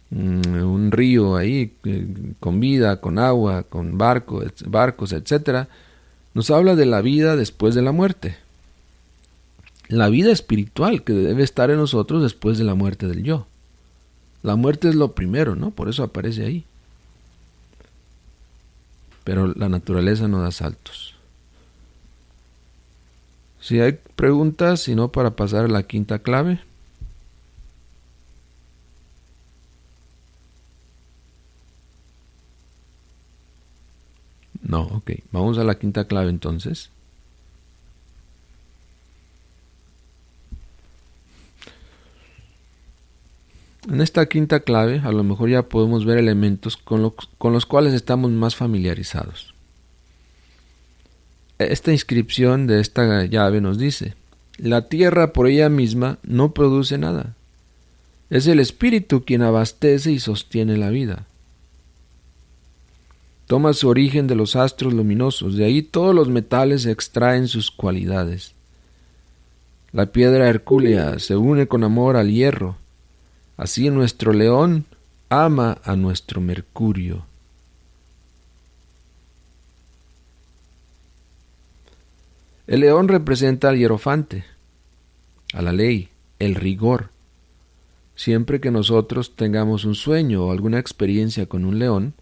un río ahí con vida, con agua, con barcos, etc. Nos habla de la vida después de la muerte. La vida espiritual que debe estar en nosotros después de la muerte del yo. La muerte es lo primero, ¿no? Por eso aparece ahí. Pero la naturaleza no da saltos. Si hay preguntas, si no, para pasar a la quinta clave. No, ok. Vamos a la quinta clave entonces. En esta quinta clave, a lo mejor ya podemos ver elementos con los cuales estamos más familiarizados. Esta inscripción de esta llave nos dice: la tierra por ella misma no produce nada. Es el espíritu quien abastece y sostiene la vida. Toma su origen de los astros luminosos, de ahí todos los metales extraen sus cualidades. La piedra hercúlea se une con amor al hierro. Así nuestro león ama a nuestro mercurio. El león representa al hierofante, a la ley, el rigor. Siempre que nosotros tengamos un sueño o alguna experiencia con un león,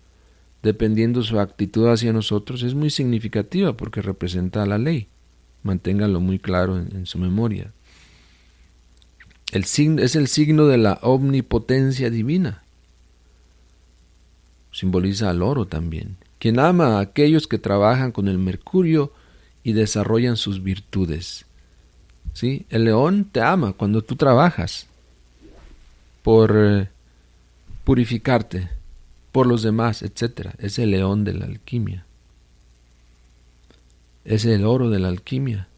dependiendo su actitud hacia nosotros, es muy significativa porque representa a la ley. Manténganlo muy claro en su memoria. Es el signo de la omnipotencia divina. Simboliza al oro también, quien ama a aquellos que trabajan con el mercurio y desarrollan sus virtudes. ¿Sí? El león te ama cuando tú trabajas por purificarte, por los demás, etc. Es el león de la alquimia. Es el oro de la alquimia.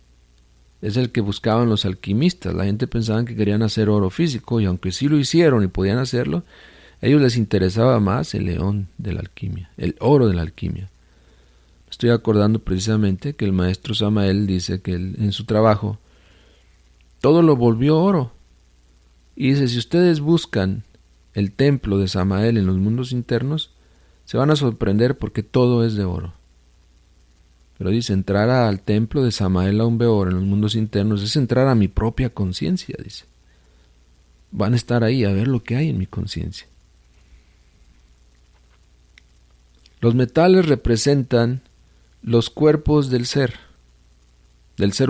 Es el que buscaban los alquimistas. La gente pensaba que querían hacer oro físico, y aunque sí lo hicieron y podían hacerlo, a ellos les interesaba más el león de la alquimia, el oro de la alquimia. Estoy acordando precisamente que el maestro Samael dice que en su trabajo todo lo volvió oro. Y dice: si ustedes buscan el templo de Samael en los mundos internos, se van a sorprender porque todo es de oro. Pero dice: entrar al templo de Samael Aumbeor en los mundos internos es entrar a mi propia conciencia, dice. Van a estar ahí a ver lo que hay en mi conciencia. Los metales representan los cuerpos del ser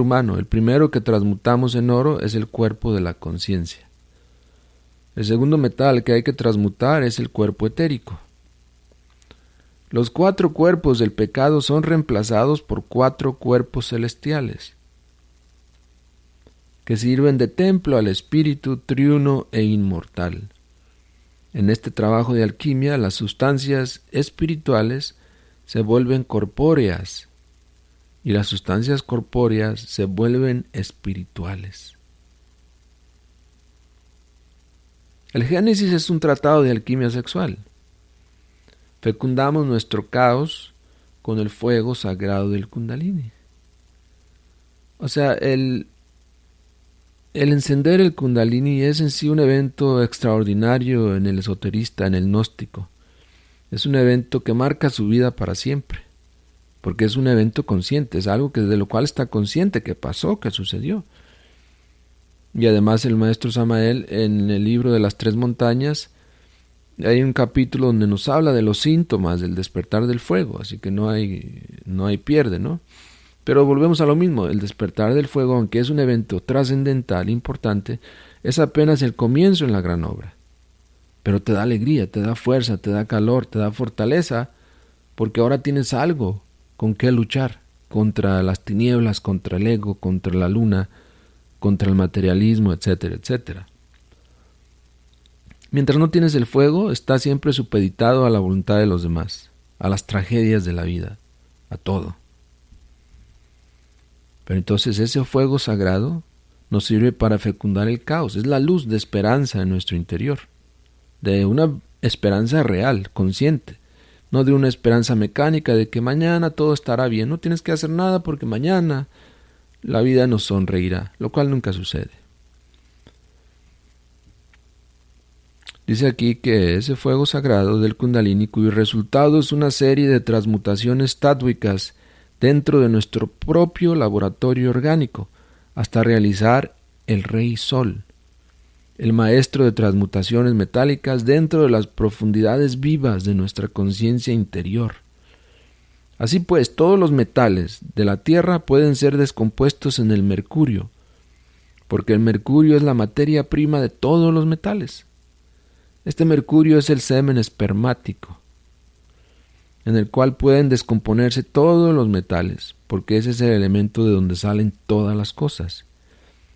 humano. El primero que transmutamos en oro es el cuerpo de la conciencia. El segundo metal que hay que transmutar es el cuerpo etérico. Los 4 cuerpos del pecado son reemplazados por 4 cuerpos celestiales, que sirven de templo al espíritu triuno e inmortal. En este trabajo de alquimia, las sustancias espirituales se vuelven corpóreas y las sustancias corpóreas se vuelven espirituales. El Génesis es un tratado de alquimia sexual. Fecundamos nuestro caos con el fuego sagrado del Kundalini. O sea, el encender el Kundalini es en sí un evento extraordinario en el esoterista, en el gnóstico. Es un evento que marca su vida para siempre, porque es un evento consciente, es algo de lo cual está consciente que pasó, que sucedió. Y además el maestro Samael, en el libro de las 3 montañas, hay un capítulo donde nos habla de los síntomas del despertar del fuego, así que no hay pierde, ¿no? Pero volvemos a lo mismo, el despertar del fuego, aunque es un evento trascendental, importante, es apenas el comienzo en la gran obra. Pero te da alegría, te da fuerza, te da calor, te da fortaleza, porque ahora tienes algo con qué luchar contra las tinieblas, contra el ego, contra la luna, contra el materialismo, etcétera, etcétera. Mientras no tienes el fuego, estás siempre supeditado a la voluntad de los demás, a las tragedias de la vida, a todo. Pero entonces ese fuego sagrado nos sirve para fecundar el caos. Es la luz de esperanza en nuestro interior. De una esperanza real, consciente. No de una esperanza mecánica de que mañana todo estará bien. No tienes que hacer nada porque mañana la vida nos sonreirá. Lo cual nunca sucede. Dice aquí que ese fuego sagrado del Kundalini, cuyo resultado es una serie de transmutaciones tátwicas dentro de nuestro propio laboratorio orgánico, hasta realizar el Rey Sol, el maestro de transmutaciones metálicas dentro de las profundidades vivas de nuestra conciencia interior. Así pues, todos los metales de la Tierra pueden ser descompuestos en el mercurio, porque el mercurio es la materia prima de todos los metales. Este mercurio es el semen espermático, en el cual pueden descomponerse todos los metales, porque ese es el elemento de donde salen todas las cosas.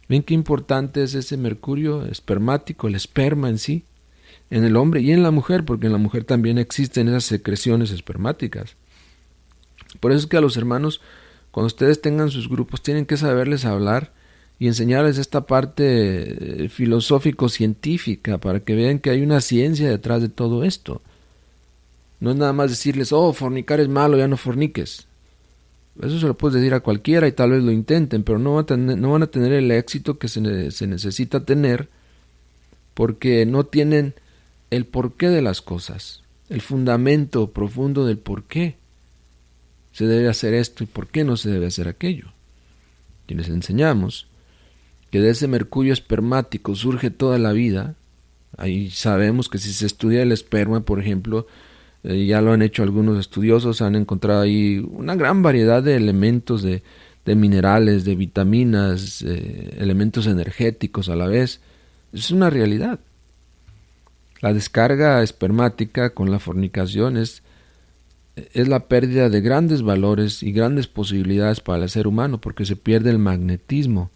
¿Ven qué importante es ese mercurio espermático, el esperma en sí, en el hombre y en la mujer? Porque en la mujer también existen esas secreciones espermáticas. Por eso es que a los hermanos, cuando ustedes tengan sus grupos, tienen que saberles hablar y enseñarles esta parte filosófico-científica, para que vean que hay una ciencia detrás de todo esto. No es nada más decirles, fornicar es malo, ya no forniques. Eso se lo puedes decir a cualquiera y tal vez lo intenten, pero no van a tener el éxito que se necesita tener, porque no tienen el porqué de las cosas, el fundamento profundo del por qué se debe hacer esto y por qué no se debe hacer aquello. Y les enseñamos que de ese mercurio espermático surge toda la vida. Ahí sabemos que si se estudia el esperma, por ejemplo, ya lo han hecho algunos estudiosos, han encontrado ahí una gran variedad de elementos, de minerales, de vitaminas, elementos energéticos a la vez. Es una realidad. La descarga espermática con la fornicación es la pérdida de grandes valores y grandes posibilidades para el ser humano, porque se pierde el magnetismo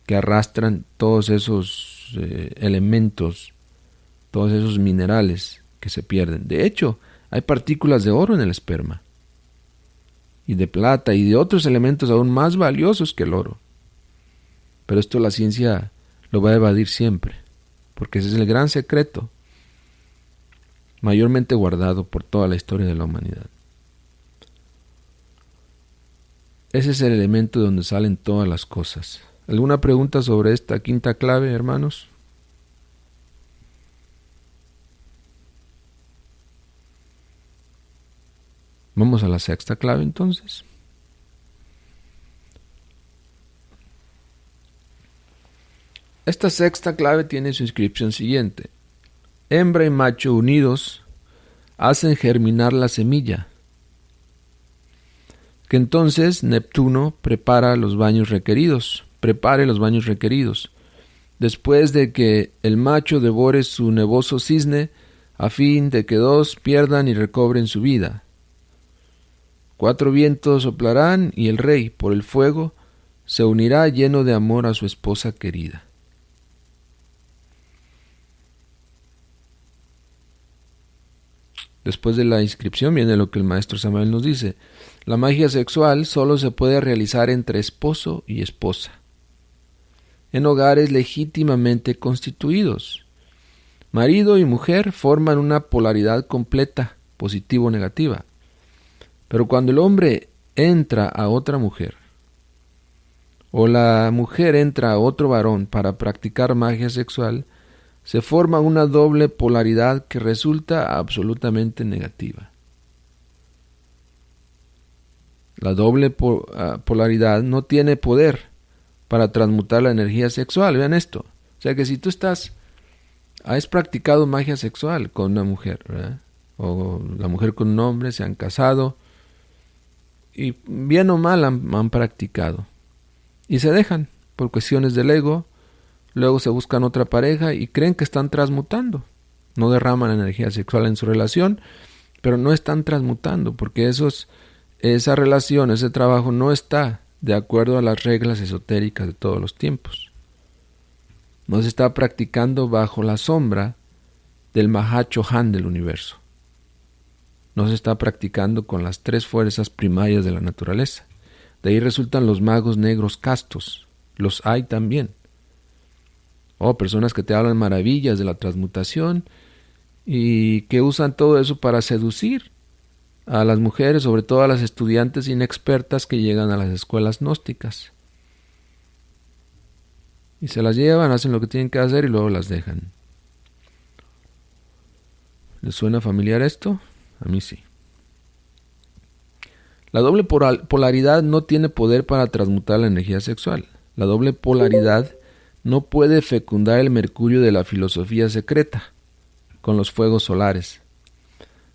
que arrastran todos esos elementos, todos esos minerales que se pierden. De hecho, hay partículas de oro en el esperma, y de plata, y de otros elementos aún más valiosos que el oro. Pero esto la ciencia lo va a evadir siempre, porque ese es el gran secreto, mayormente guardado por toda la historia de la humanidad. Ese es el elemento de donde salen todas las cosas. ¿Alguna pregunta sobre esta quinta clave, hermanos? Vamos a la sexta clave entonces. Esta sexta clave tiene su inscripción siguiente. Hembra y macho unidos hacen germinar la semilla, que entonces Neptuno prepare los baños requeridos, después de que el macho devore su nevoso cisne, a fin de que dos pierdan y recobren su vida. 4 vientos soplarán y el rey, por el fuego, se unirá lleno de amor a su esposa querida. Después de la inscripción viene lo que el maestro Samael nos dice. La magia sexual solo se puede realizar entre esposo y esposa, en hogares legítimamente constituidos. Marido y mujer forman una polaridad completa, positivo-negativa. Pero cuando el hombre entra a otra mujer, o la mujer entra a otro varón para practicar magia sexual, se forma una doble polaridad que resulta absolutamente negativa. La doble polaridad no tiene poder para transmutar la energía sexual. Vean esto. O sea que si tú has practicado magia sexual con una mujer, ¿verdad? O la mujer con un hombre, se han casado, y bien o mal han practicado. Y se dejan por cuestiones del ego, luego se buscan otra pareja y creen que están transmutando. No derraman energía sexual en su relación, pero no están transmutando, porque esa relación, ese trabajo no está de acuerdo a las reglas esotéricas de todos los tiempos. No se está practicando bajo la sombra del Mahachohan del universo. No se está practicando con las 3 fuerzas primarias de la naturaleza. De ahí resultan los magos negros castos. Los hay también. Personas que te hablan maravillas de la transmutación y que usan todo eso para seducir a las mujeres, sobre todo a las estudiantes inexpertas que llegan a las escuelas gnósticas. Y se las llevan, hacen lo que tienen que hacer y luego las dejan. ¿Les suena familiar esto? A mí sí. La doble polaridad no tiene poder para transmutar la energía sexual. La doble polaridad no puede fecundar el mercurio de la filosofía secreta con los fuegos solares.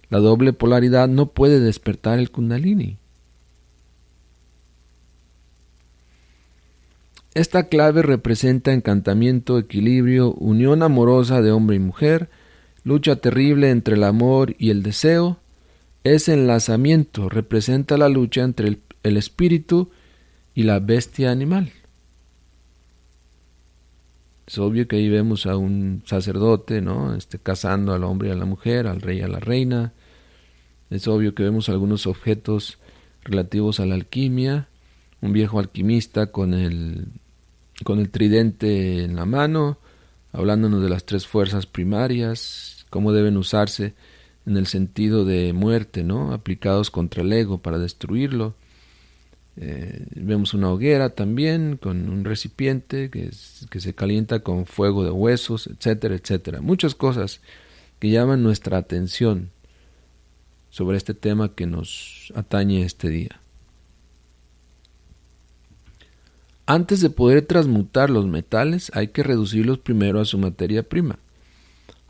La doble polaridad no puede despertar el kundalini. Esta clave representa encantamiento, equilibrio, unión amorosa de hombre y mujer, lucha terrible entre el amor y el deseo. Es enlazamiento, representa la lucha entre el espíritu y la bestia animal. Es obvio que ahí vemos a un sacerdote, ¿no? Casando al hombre y a la mujer, al rey y a la reina. Es obvio que vemos algunos objetos relativos a la alquimia, un viejo alquimista con el tridente en la mano, hablándonos de las 3 fuerzas primarias, cómo deben usarse en el sentido de muerte, ¿no? Aplicados contra el ego para destruirlo. Vemos una hoguera también con un recipiente que se calienta con fuego de huesos, etcétera, etcétera. Muchas cosas que llaman nuestra atención sobre este tema que nos atañe este día. Antes de poder transmutar los metales, hay que reducirlos primero a su materia prima.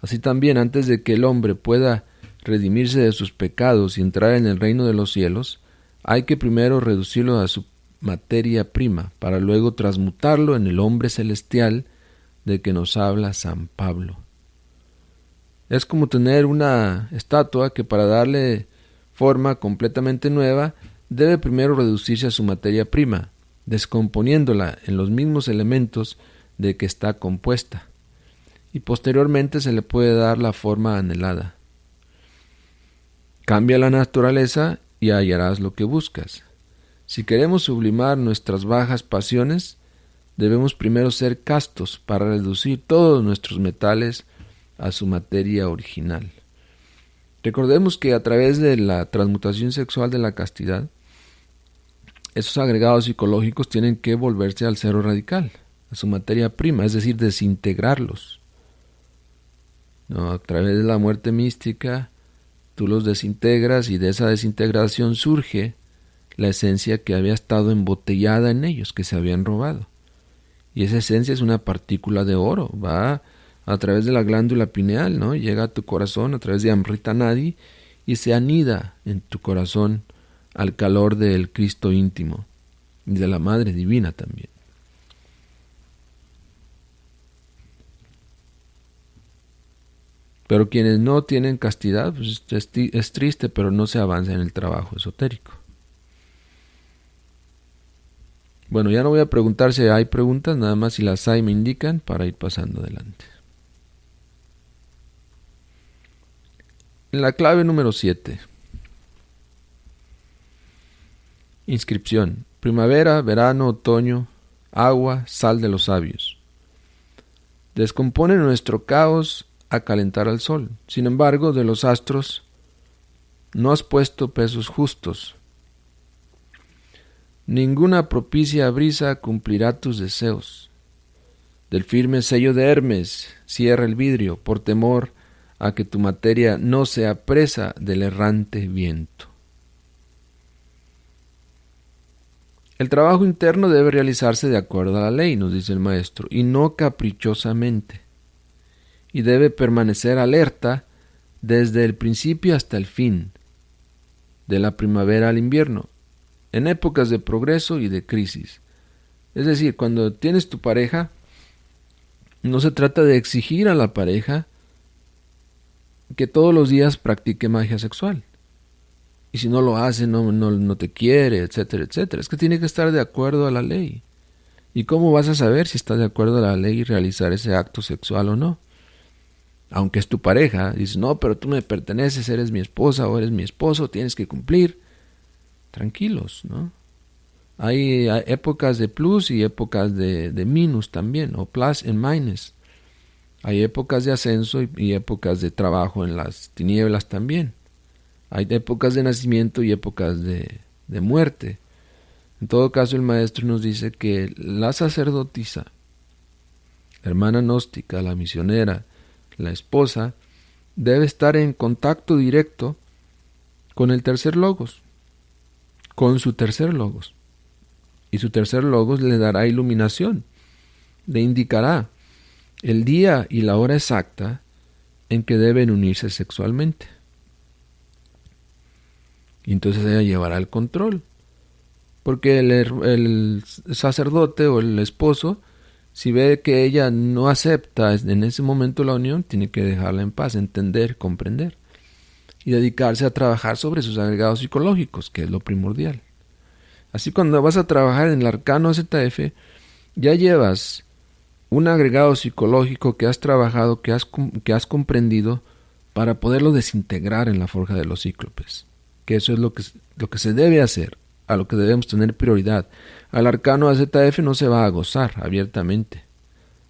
Así también, antes de que el hombre pueda redimirse de sus pecados y entrar en el reino de los cielos, hay que primero reducirlo a su materia prima, para luego transmutarlo en el hombre celestial de que nos habla San Pablo. Es como tener una estatua que para darle forma completamente nueva debe primero reducirse a su materia prima, descomponiéndola en los mismos elementos de que está compuesta, y posteriormente se le puede dar la forma anhelada. Cambia la naturaleza y hallarás lo que buscas. Si queremos sublimar nuestras bajas pasiones, debemos primero ser castos para reducir todos nuestros metales a su materia original. Recordemos que a través de la transmutación sexual de la castidad, esos agregados psicológicos tienen que volverse al cero radical, a su materia prima, es decir, desintegrarlos. ¿No? A través de la muerte mística, tú los desintegras y de esa desintegración surge la esencia que había estado embotellada en ellos, que se habían robado. Y esa esencia es una partícula de oro, va a través de la glándula pineal, ¿no? Llega a tu corazón a través de Amrita Nadi y se anida en tu corazón al calor del Cristo íntimo y de la Madre Divina también. Pero quienes no tienen castidad, pues es triste, pero no se avanza en el trabajo esotérico. Bueno, ya no voy a preguntar si hay preguntas, nada más si las hay me indican para ir pasando adelante. En la clave número 7. Inscripción. Primavera, verano, otoño, agua, sal de los sabios. Descompone nuestro caos a calentar al sol. Sin embargo, de los astros no has puesto pesos justos. Ninguna propicia brisa cumplirá tus deseos. Del firme sello de Hermes cierra el vidrio por temor a que tu materia no sea presa del errante viento. El trabajo interno debe realizarse de acuerdo a la ley, nos dice el maestro, y no caprichosamente. Y debe permanecer alerta desde el principio hasta el fin, de la primavera al invierno, en épocas de progreso y de crisis. Es decir, cuando tienes tu pareja, no se trata de exigir a la pareja que todos los días practique magia sexual. Y si no lo hace, no te quiere, etcétera, etcétera. Es que tiene que estar de acuerdo a la ley. ¿Y cómo vas a saber si está de acuerdo a la ley y realizar ese acto sexual o no? Aunque es tu pareja, dices, no, pero tú me perteneces, eres mi esposa o eres mi esposo, tienes que cumplir. Tranquilos, ¿no? Hay épocas de plus y épocas de minus también, o plus and minus. Hay épocas de ascenso y épocas de trabajo en las tinieblas también. Hay épocas de nacimiento y épocas de muerte. En todo caso, el maestro nos dice que la sacerdotisa, la hermana gnóstica, la misionera, la esposa, debe estar en contacto directo con el tercer logos, con su tercer logos. Y su tercer logos le dará iluminación, le indicará el día y la hora exacta en que deben unirse sexualmente. Y entonces ella llevará el control. Porque el sacerdote o el esposo, si ve que ella no acepta en ese momento la unión, tiene que dejarla en paz, entender, comprender. Y dedicarse a trabajar sobre sus agregados psicológicos, que es lo primordial. Así cuando vas a trabajar en el arcano ZF, ya llevas un agregado psicológico que has trabajado, que has comprendido, para poderlo desintegrar en la forja de los cíclopes. Que eso es lo que se debe hacer, a lo que debemos tener prioridad. Al arcano AZF no se va a gozar abiertamente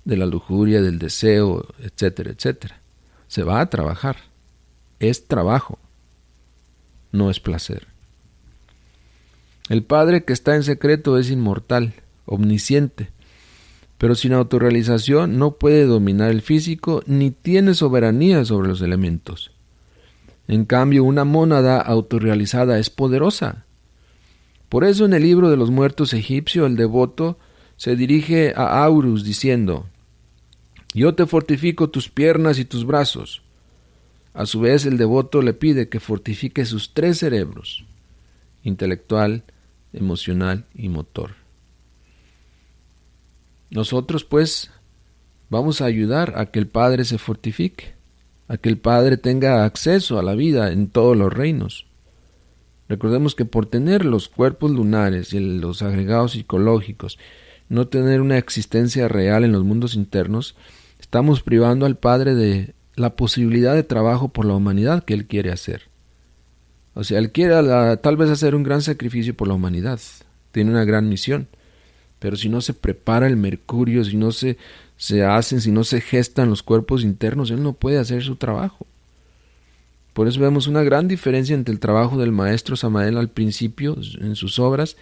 de la lujuria, del deseo, etcétera, etcétera. Se va a trabajar. Es trabajo, no es placer. El Padre que está en secreto es inmortal, omnisciente, pero sin autorrealización no puede dominar el físico ni tiene soberanía sobre los elementos. En cambio, una mónada autorrealizada es poderosa. Por eso en el libro de los muertos egipcio, el devoto se dirige a Aurus diciendo: yo te fortifico tus piernas y tus brazos. A su vez, el devoto le pide que fortifique sus 3 cerebros: intelectual, emocional y motor. Nosotros, pues, vamos a ayudar a que el Padre se fortifique, a que el Padre tenga acceso a la vida en todos los reinos. Recordemos que por tener los cuerpos lunares y los agregados psicológicos, no tener una existencia real en los mundos internos, estamos privando al Padre de la posibilidad de trabajo por la humanidad que Él quiere hacer. O sea, Él quiere tal vez hacer un gran sacrificio por la humanidad, tiene una gran misión, pero si no se prepara el mercurio, si no si no se gestan los cuerpos internos, Él no puede hacer su trabajo. Por eso vemos una gran diferencia entre el trabajo del maestro Samael al principio, en sus obras,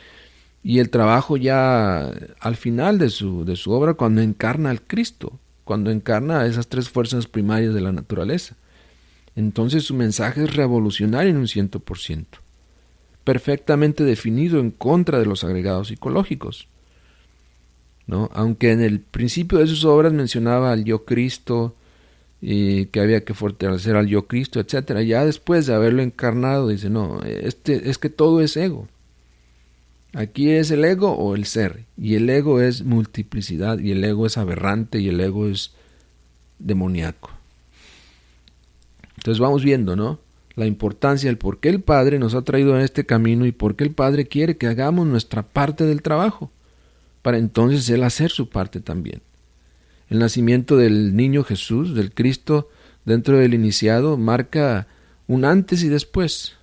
y el trabajo ya al final de su obra, cuando encarna al Cristo, cuando encarna a esas 3 fuerzas primarias de la naturaleza. Entonces su mensaje es revolucionario en un 100%, perfectamente definido en contra de los agregados psicológicos, ¿no? Aunque en el principio de sus obras mencionaba al yo Cristo, y que había que fortalecer al yo Cristo, etcétera. Ya después de haberlo encarnado, dice, no, es que todo es ego. Aquí es el ego o el ser, y el ego es multiplicidad, y el ego es aberrante, y el ego es demoníaco. Entonces vamos viendo, ¿no?, la importancia, el por qué el Padre nos ha traído a este camino y por qué el Padre quiere que hagamos nuestra parte del trabajo, para entonces Él hacer su parte también. El nacimiento del niño Jesús, del Cristo, dentro del iniciado, marca un antes y después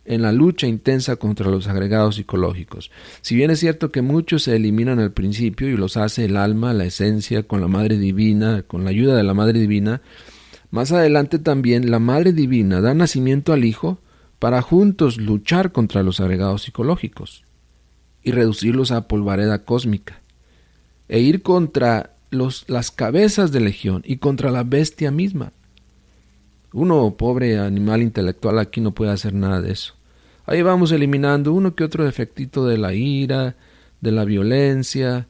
en la lucha intensa contra los agregados psicológicos. Si bien es cierto que muchos se eliminan al principio y los hace el alma, la esencia, con la Madre Divina, con la ayuda de la Madre Divina, más adelante también la Madre Divina da nacimiento al Hijo para juntos luchar contra los agregados psicológicos y reducirlos a polvareda cósmica, e ir contra las cabezas de legión y contra la bestia misma. Uno, pobre animal intelectual, aquí no puede hacer nada de eso. Ahí vamos eliminando uno que otro defectito de la ira, de la violencia,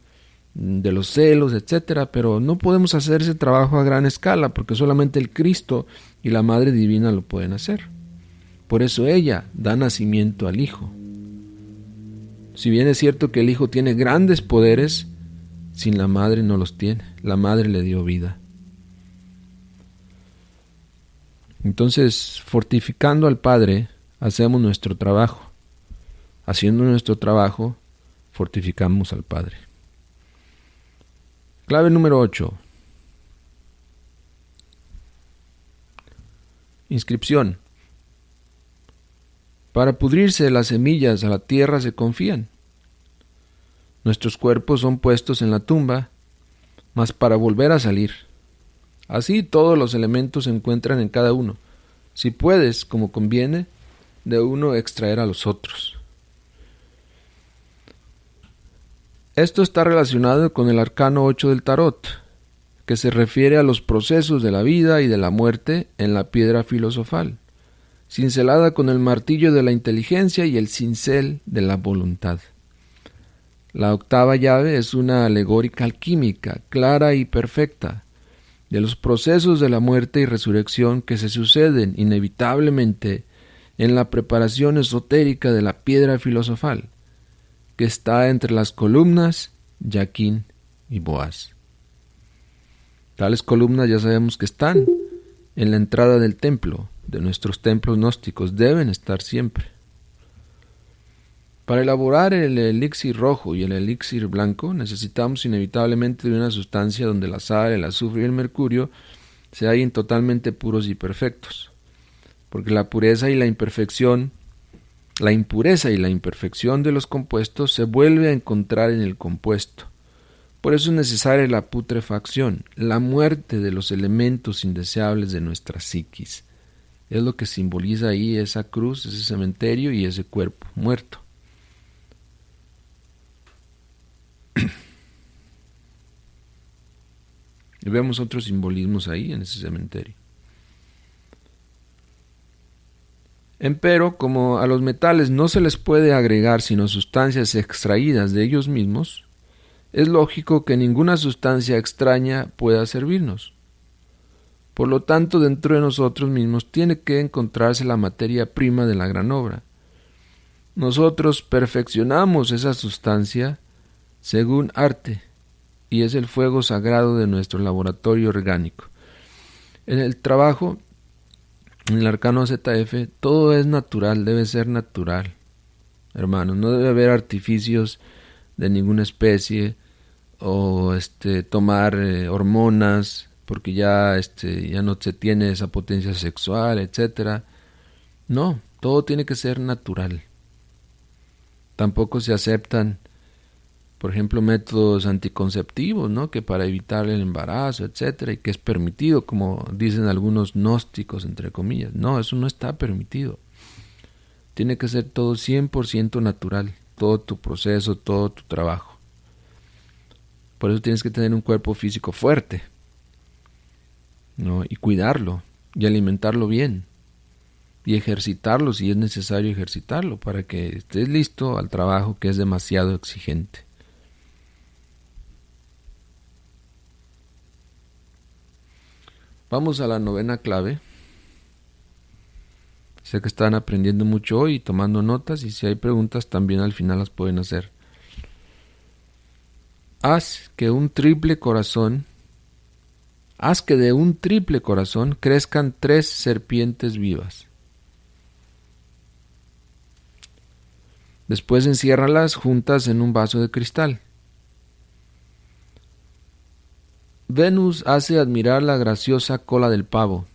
de los celos, etcétera, pero no podemos hacer ese trabajo a gran escala porque solamente el Cristo y la Madre Divina lo pueden hacer. Por eso ella da nacimiento al Hijo. Si bien es cierto que el Hijo tiene grandes poderes, sin la Madre no los tiene. La Madre le dio vida. Entonces, fortificando al Padre, hacemos nuestro trabajo. Haciendo nuestro trabajo, fortificamos al Padre. Clave número 8. Inscripción. Para pudrirse las semillas a la tierra se confían. Nuestros cuerpos son puestos en la tumba, mas para volver a salir. Así todos los elementos se encuentran en cada uno. Si puedes, como conviene, de uno extraer a los otros. Esto está relacionado con el arcano 8 del tarot, que se refiere a los procesos de la vida y de la muerte en la piedra filosofal, cincelada con el martillo de la inteligencia y el cincel de la voluntad. La octava llave es una alegórica alquímica, clara y perfecta, de los procesos de la muerte y resurrección que se suceden inevitablemente en la preparación esotérica de la piedra filosofal, que está entre las columnas Yaquín y Boaz. Tales columnas ya sabemos que están en la entrada del templo, de nuestros templos gnósticos, deben estar siempre. Para elaborar el elixir rojo y el elixir blanco necesitamos inevitablemente de una sustancia donde la sal, el azufre y el mercurio se hallen totalmente puros y perfectos, porque la impureza y la imperfección de los compuestos se vuelve a encontrar en el compuesto. Por eso es necesaria la putrefacción, la muerte de los elementos indeseables de nuestra psiquis. Es lo que simboliza ahí esa cruz, ese cementerio y ese cuerpo muerto. Y vemos otros simbolismos ahí en ese cementerio. Empero, como a los metales no se les puede agregar sino sustancias extraídas de ellos mismos, es lógico que ninguna sustancia extraña pueda servirnos. Por lo tanto, dentro de nosotros mismos tiene que encontrarse la materia prima de la gran obra. Nosotros perfeccionamos esa sustancia según arte, y es el fuego sagrado de nuestro laboratorio orgánico. En el trabajo, en el arcano ZF, todo es natural, debe ser natural. Hermanos, no debe haber artificios de ninguna especie, o tomar hormonas, porque ya no se tiene esa potencia sexual, etcétera. No, todo tiene que ser natural. Tampoco se aceptan, por ejemplo, métodos anticonceptivos, ¿no? Que para evitar el embarazo, etcétera, y que es permitido, como dicen algunos gnósticos, entre comillas. No, eso no está permitido. Tiene que ser todo 100% natural, todo tu proceso, todo tu trabajo. Por eso tienes que tener un cuerpo físico fuerte, ¿no? Y cuidarlo, y alimentarlo bien, y ejercitarlo si es necesario ejercitarlo, para que estés listo al trabajo que es demasiado exigente. Vamos a la novena clave. Sé que están aprendiendo mucho hoy y tomando notas, y si hay preguntas también al final las pueden hacer. Haz que de un triple corazón crezcan 3 serpientes vivas. Después enciérralas juntas en un vaso de cristal. Venus hace admirar la graciosa cola del pavo.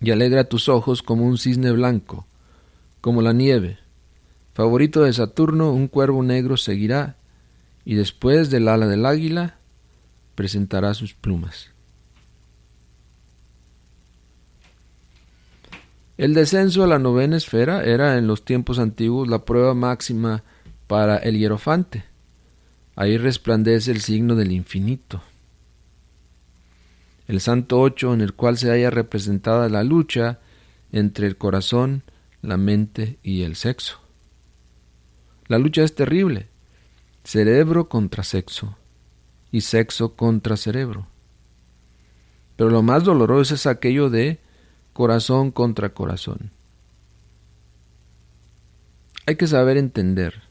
y alegra tus ojos como un cisne blanco, como la nieve. Favorito de Saturno, un cuervo negro seguirá, y después del ala del águila presentará sus plumas. El descenso a la novena esfera era en los tiempos antiguos la prueba máxima para el hierofante. Ahí resplandece el signo del infinito. El santo 8 en el cual se halla representada la lucha entre el corazón, la mente y el sexo. La lucha es terrible, cerebro contra sexo y sexo contra cerebro. Pero lo más doloroso es aquello de corazón contra corazón. Hay que saber entender,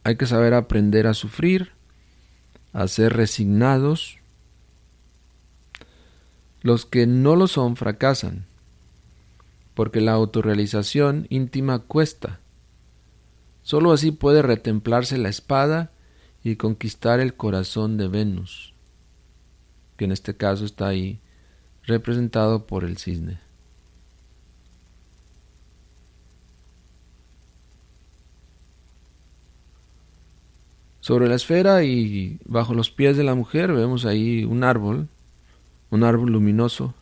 hay que saber aprender a sufrir, a ser resignados. Los que no lo son fracasan, porque la autorrealización íntima cuesta. Sólo así puede retemplarse la espada y conquistar el corazón de Venus, que en este caso está ahí representado por el cisne. Sobre la esfera y bajo los pies de la mujer vemos ahí un árbol luminoso,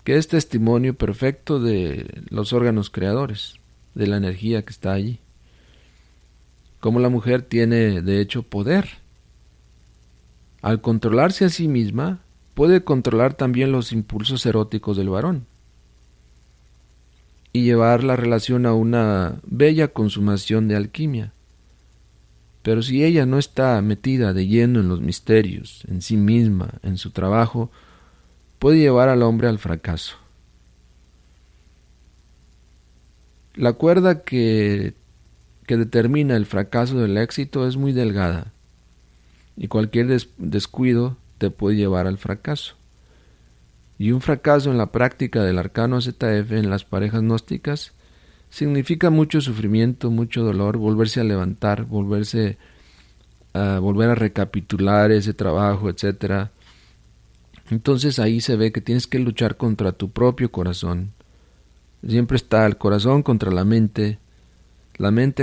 que es testimonio perfecto de los órganos creadores, de la energía que está allí. Como la mujer tiene, de hecho, poder. Al controlarse a sí misma, puede controlar también los impulsos eróticos del varón y llevar la relación a una bella consumación de alquimia. Pero si ella no está metida de lleno en los misterios, en sí misma, en su trabajo, puede llevar al hombre al fracaso. La cuerda que determina el fracaso del éxito es muy delgada, y cualquier descuido te puede llevar al fracaso. Y un fracaso en la práctica del arcano ZF en las parejas gnósticas significa mucho sufrimiento, mucho dolor, volverse a levantar, volver a recapitular ese trabajo, etc. Entonces ahí se ve que tienes que luchar contra tu propio corazón. Siempre está el corazón contra la mente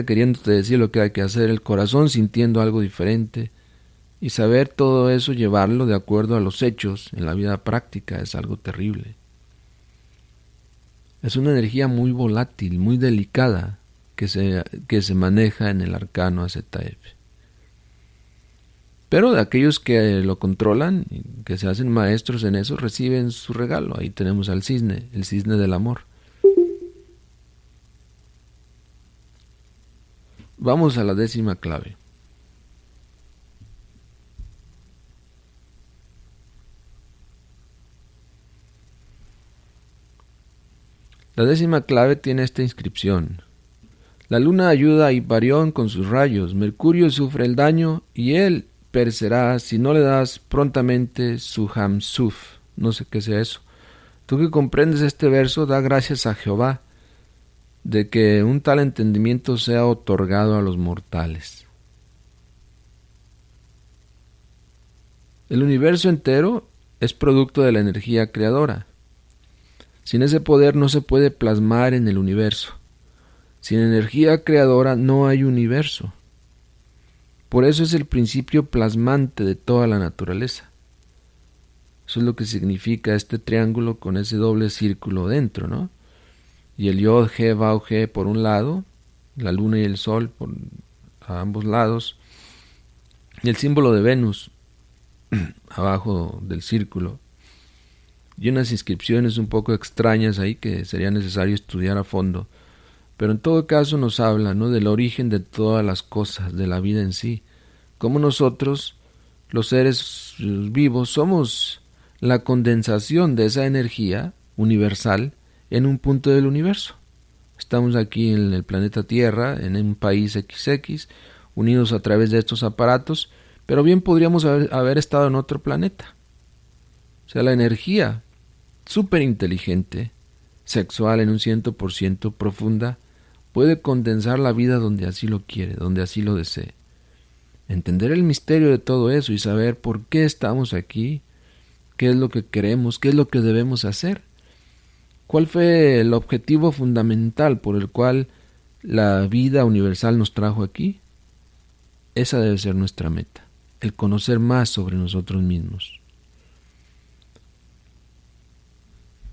queriéndote decir lo que hay que hacer, el corazón sintiendo algo diferente, y saber todo eso, llevarlo de acuerdo a los hechos en la vida práctica es algo terrible. Es una energía muy volátil, muy delicada, que se maneja en el arcano ZF. Pero de aquellos que lo controlan, que se hacen maestros en eso, reciben su regalo. Ahí tenemos al cisne, el cisne del amor. Vamos a la 10ª clave. La 10ª clave tiene esta inscripción: la luna ayuda a Hiparión con sus rayos, Mercurio sufre el daño y él perecerá si no le das prontamente su Hamsuf. No sé qué sea eso. Tú que comprendes este verso, da gracias a Jehová de que un tal entendimiento sea otorgado a los mortales. El universo entero es producto de la energía creadora. Sin ese poder no se puede plasmar en el universo. Sin energía creadora no hay universo. Por eso es el principio plasmante de toda la naturaleza. Eso es lo que significa este triángulo con ese doble círculo dentro, ¿no? Y el Yod, He, Vav, He por un lado, la luna y el sol a ambos lados, y el símbolo de Venus abajo del círculo, y unas inscripciones un poco extrañas ahí que sería necesario estudiar a fondo, pero en todo caso nos habla, ¿no?, del origen de todas las cosas, de la vida en sí, como nosotros, los seres vivos, somos la condensación de esa energía universal en un punto del universo. Estamos aquí en el planeta Tierra, en un país XX, unidos a través de estos aparatos, pero bien podríamos haber estado en otro planeta. O sea, la energía súper inteligente, sexual en un 100% profunda, puede condensar la vida donde así lo quiere, donde así lo desee. Entender el misterio de todo eso y saber por qué estamos aquí, qué es lo que queremos, qué es lo que debemos hacer, ¿Cuál fue el objetivo fundamental por el cual la vida universal nos trajo aquí? Esa debe ser nuestra meta, el conocer más sobre nosotros mismos.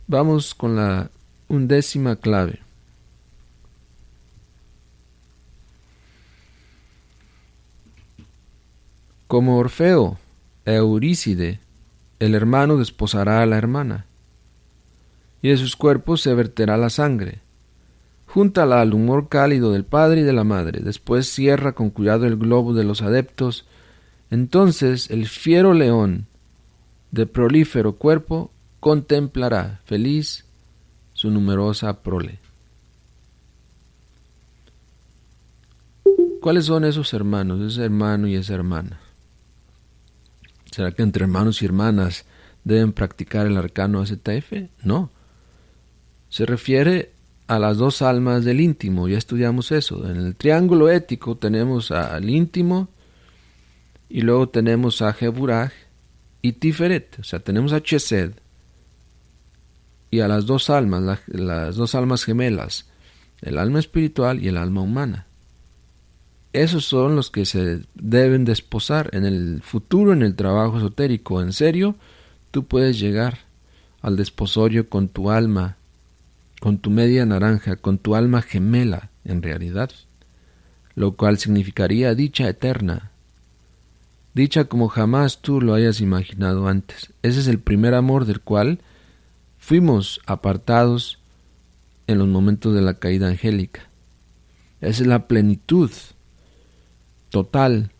Vamos con la 11ª clave. Como Orfeo e Eurícide, el hermano desposará a la hermana, y de sus cuerpos se verterá la sangre. Júntala al humor cálido del padre y de la madre, después cierra con cuidado el globo de los adeptos. Entonces el fiero león de prolífero cuerpo contemplará feliz su numerosa prole. ¿Cuáles son esos hermanos, ese hermano y esa hermana? ¿Será que entre hermanos y hermanas deben practicar el arcano ZF? No. Se refiere a las dos almas del íntimo, ya estudiamos eso. En el triángulo ético tenemos al íntimo y luego tenemos a Geburah y Tiferet, o sea, tenemos a Chesed y a las dos almas, las dos almas gemelas, el alma espiritual y el alma humana. Esos son los que se deben desposar en el futuro, en el trabajo esotérico. En serio, tú puedes llegar al desposorio con tu alma, con tu media naranja, con tu alma gemela, en realidad, lo cual significaría dicha eterna, dicha como jamás tú lo hayas imaginado antes. Ese es el primer amor del cual fuimos apartados en los momentos de la caída angélica. Esa es la plenitud total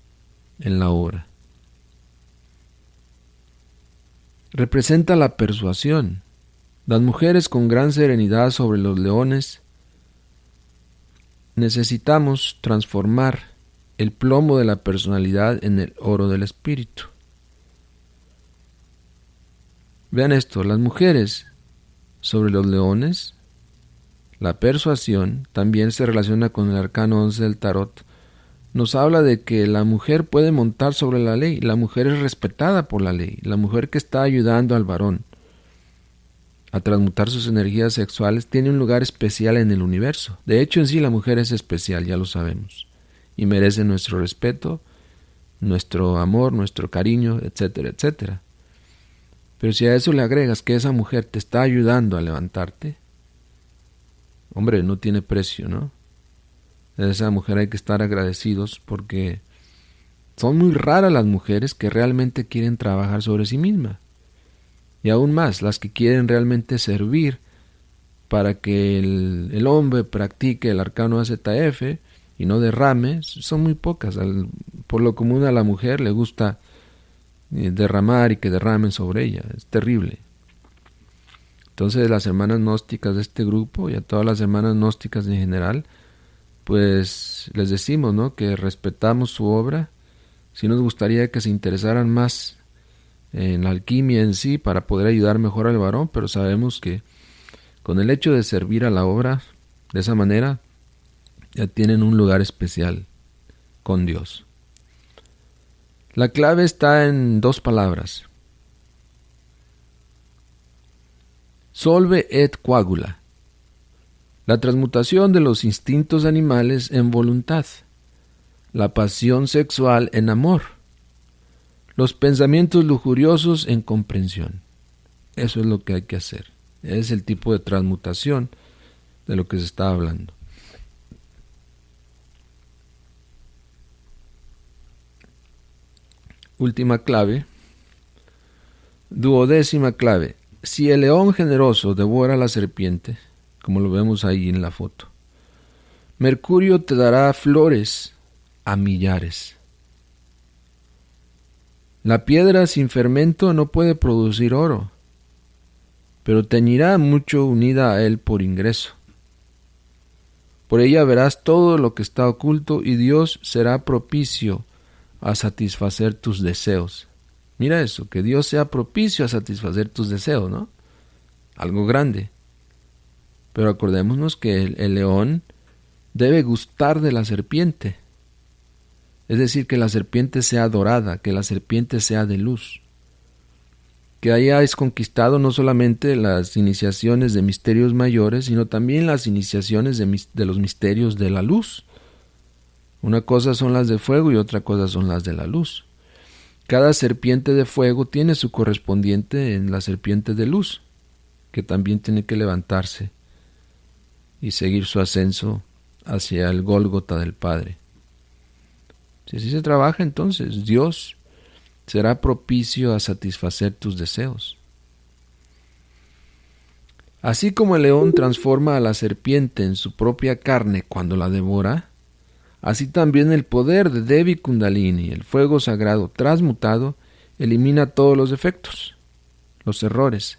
en la obra. Representa la persuasión. Las mujeres con gran serenidad sobre los leones. Necesitamos transformar el plomo de la personalidad en el oro del espíritu. Vean esto, las mujeres sobre los leones, la persuasión también se relaciona con el arcano 11 del tarot. Nos habla de que la mujer puede montar sobre la ley, la mujer es respetada por la ley, la mujer que está ayudando al varón a transmutar sus energías sexuales tiene un lugar especial en el universo. De hecho, en sí la mujer es especial, ya lo sabemos, y merece nuestro respeto, nuestro amor, nuestro cariño, etcétera, etcétera. Pero si a eso le agregas que esa mujer te está ayudando a levantarte, hombre, no tiene precio, ¿no? De esa mujer hay que estar agradecidos porque son muy raras las mujeres que realmente quieren trabajar sobre sí mismas. Y aún más, las que quieren realmente servir para que el hombre practique el arcano AZF y no derrame, son muy pocas. Por lo común a la mujer le gusta derramar y que derramen sobre ella. Es terrible. Entonces las hermanas gnósticas de este grupo y a todas las hermanas gnósticas en general, pues les decimos, ¿no?, que respetamos su obra. Sí nos gustaría que se interesaran más en la alquimia en sí para poder ayudar mejor al varón, pero sabemos que con el hecho de servir a la obra de esa manera ya tienen un lugar especial con Dios. La clave está en dos palabras: solve et coagula, la transmutación de los instintos animales en voluntad, la pasión sexual en amor, los pensamientos lujuriosos en comprensión. Eso es lo que hay que hacer. Es el tipo de transmutación de lo que se está hablando. Última clave, 12ª clave. Si el león generoso devora a la serpiente, como lo vemos ahí en la foto, Mercurio te dará flores a millares. La piedra sin fermento no puede producir oro, pero teñirá mucho unida a él por ingreso. Por ella verás todo lo que está oculto y Dios será propicio a satisfacer tus deseos. Mira eso, que Dios sea propicio a satisfacer tus deseos, ¿no? Algo grande. Pero acordémonos que el león debe gustar de la serpiente. Es decir, que la serpiente sea dorada, que la serpiente sea de luz. que hayáis conquistado no solamente las iniciaciones de misterios mayores, sino también las iniciaciones de los misterios de la luz. Una cosa son las de fuego y otra cosa son las de la luz. Cada serpiente de fuego tiene su correspondiente en la serpiente de luz, que también tiene que levantarse y seguir su ascenso hacia el Gólgota del Padre. Si así se trabaja, entonces Dios será propicio a satisfacer tus deseos. Así como el león transforma a la serpiente en su propia carne cuando la devora, así también el poder de Devi Kundalini, el fuego sagrado transmutado, elimina todos los defectos, los errores.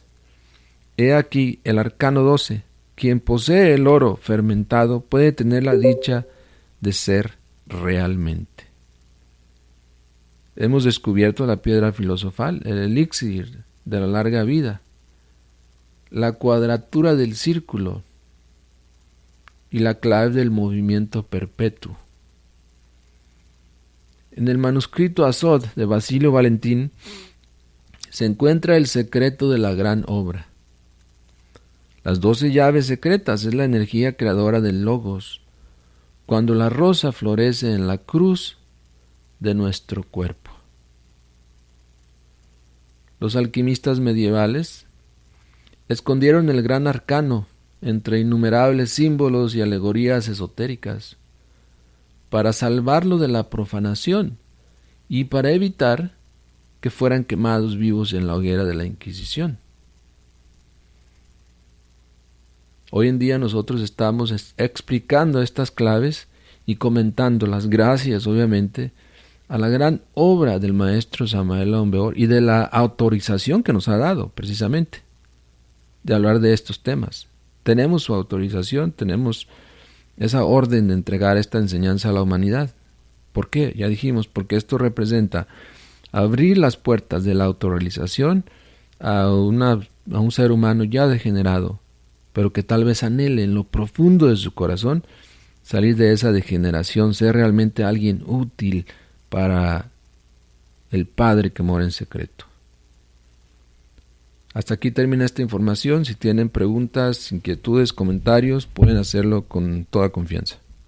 He aquí el arcano 12. Quien posee el oro fermentado puede tener la dicha de ser realmente. Hemos descubierto la piedra filosofal, el elixir de la larga vida, la cuadratura del círculo y la clave del movimiento perpetuo. En el manuscrito Asod de Basilio Valentín se encuentra el secreto de la gran obra. Las 12 llaves secretas es la energía creadora del Logos, cuando la rosa florece en la cruz de nuestro cuerpo. Los alquimistas medievales escondieron el gran arcano entre innumerables símbolos y alegorías esotéricas para salvarlo de la profanación y para evitar que fueran quemados vivos en la hoguera de la Inquisición. Hoy en día nosotros estamos explicando estas claves y comentándolas gracias, obviamente, a la gran obra del maestro Samael Aun Weor y de la autorización que nos ha dado, precisamente, de hablar de estos temas. Tenemos su autorización, tenemos esa orden de entregar esta enseñanza a la humanidad. ¿Por qué? Ya dijimos, porque esto representa abrir las puertas de la autorrealización a un ser humano ya degenerado, pero que tal vez anhele en lo profundo de su corazón salir de esa degeneración, ser realmente alguien útil para el Padre que mora en secreto. Hasta aquí termina esta información. Si tienen preguntas, inquietudes, comentarios, pueden hacerlo con toda confianza.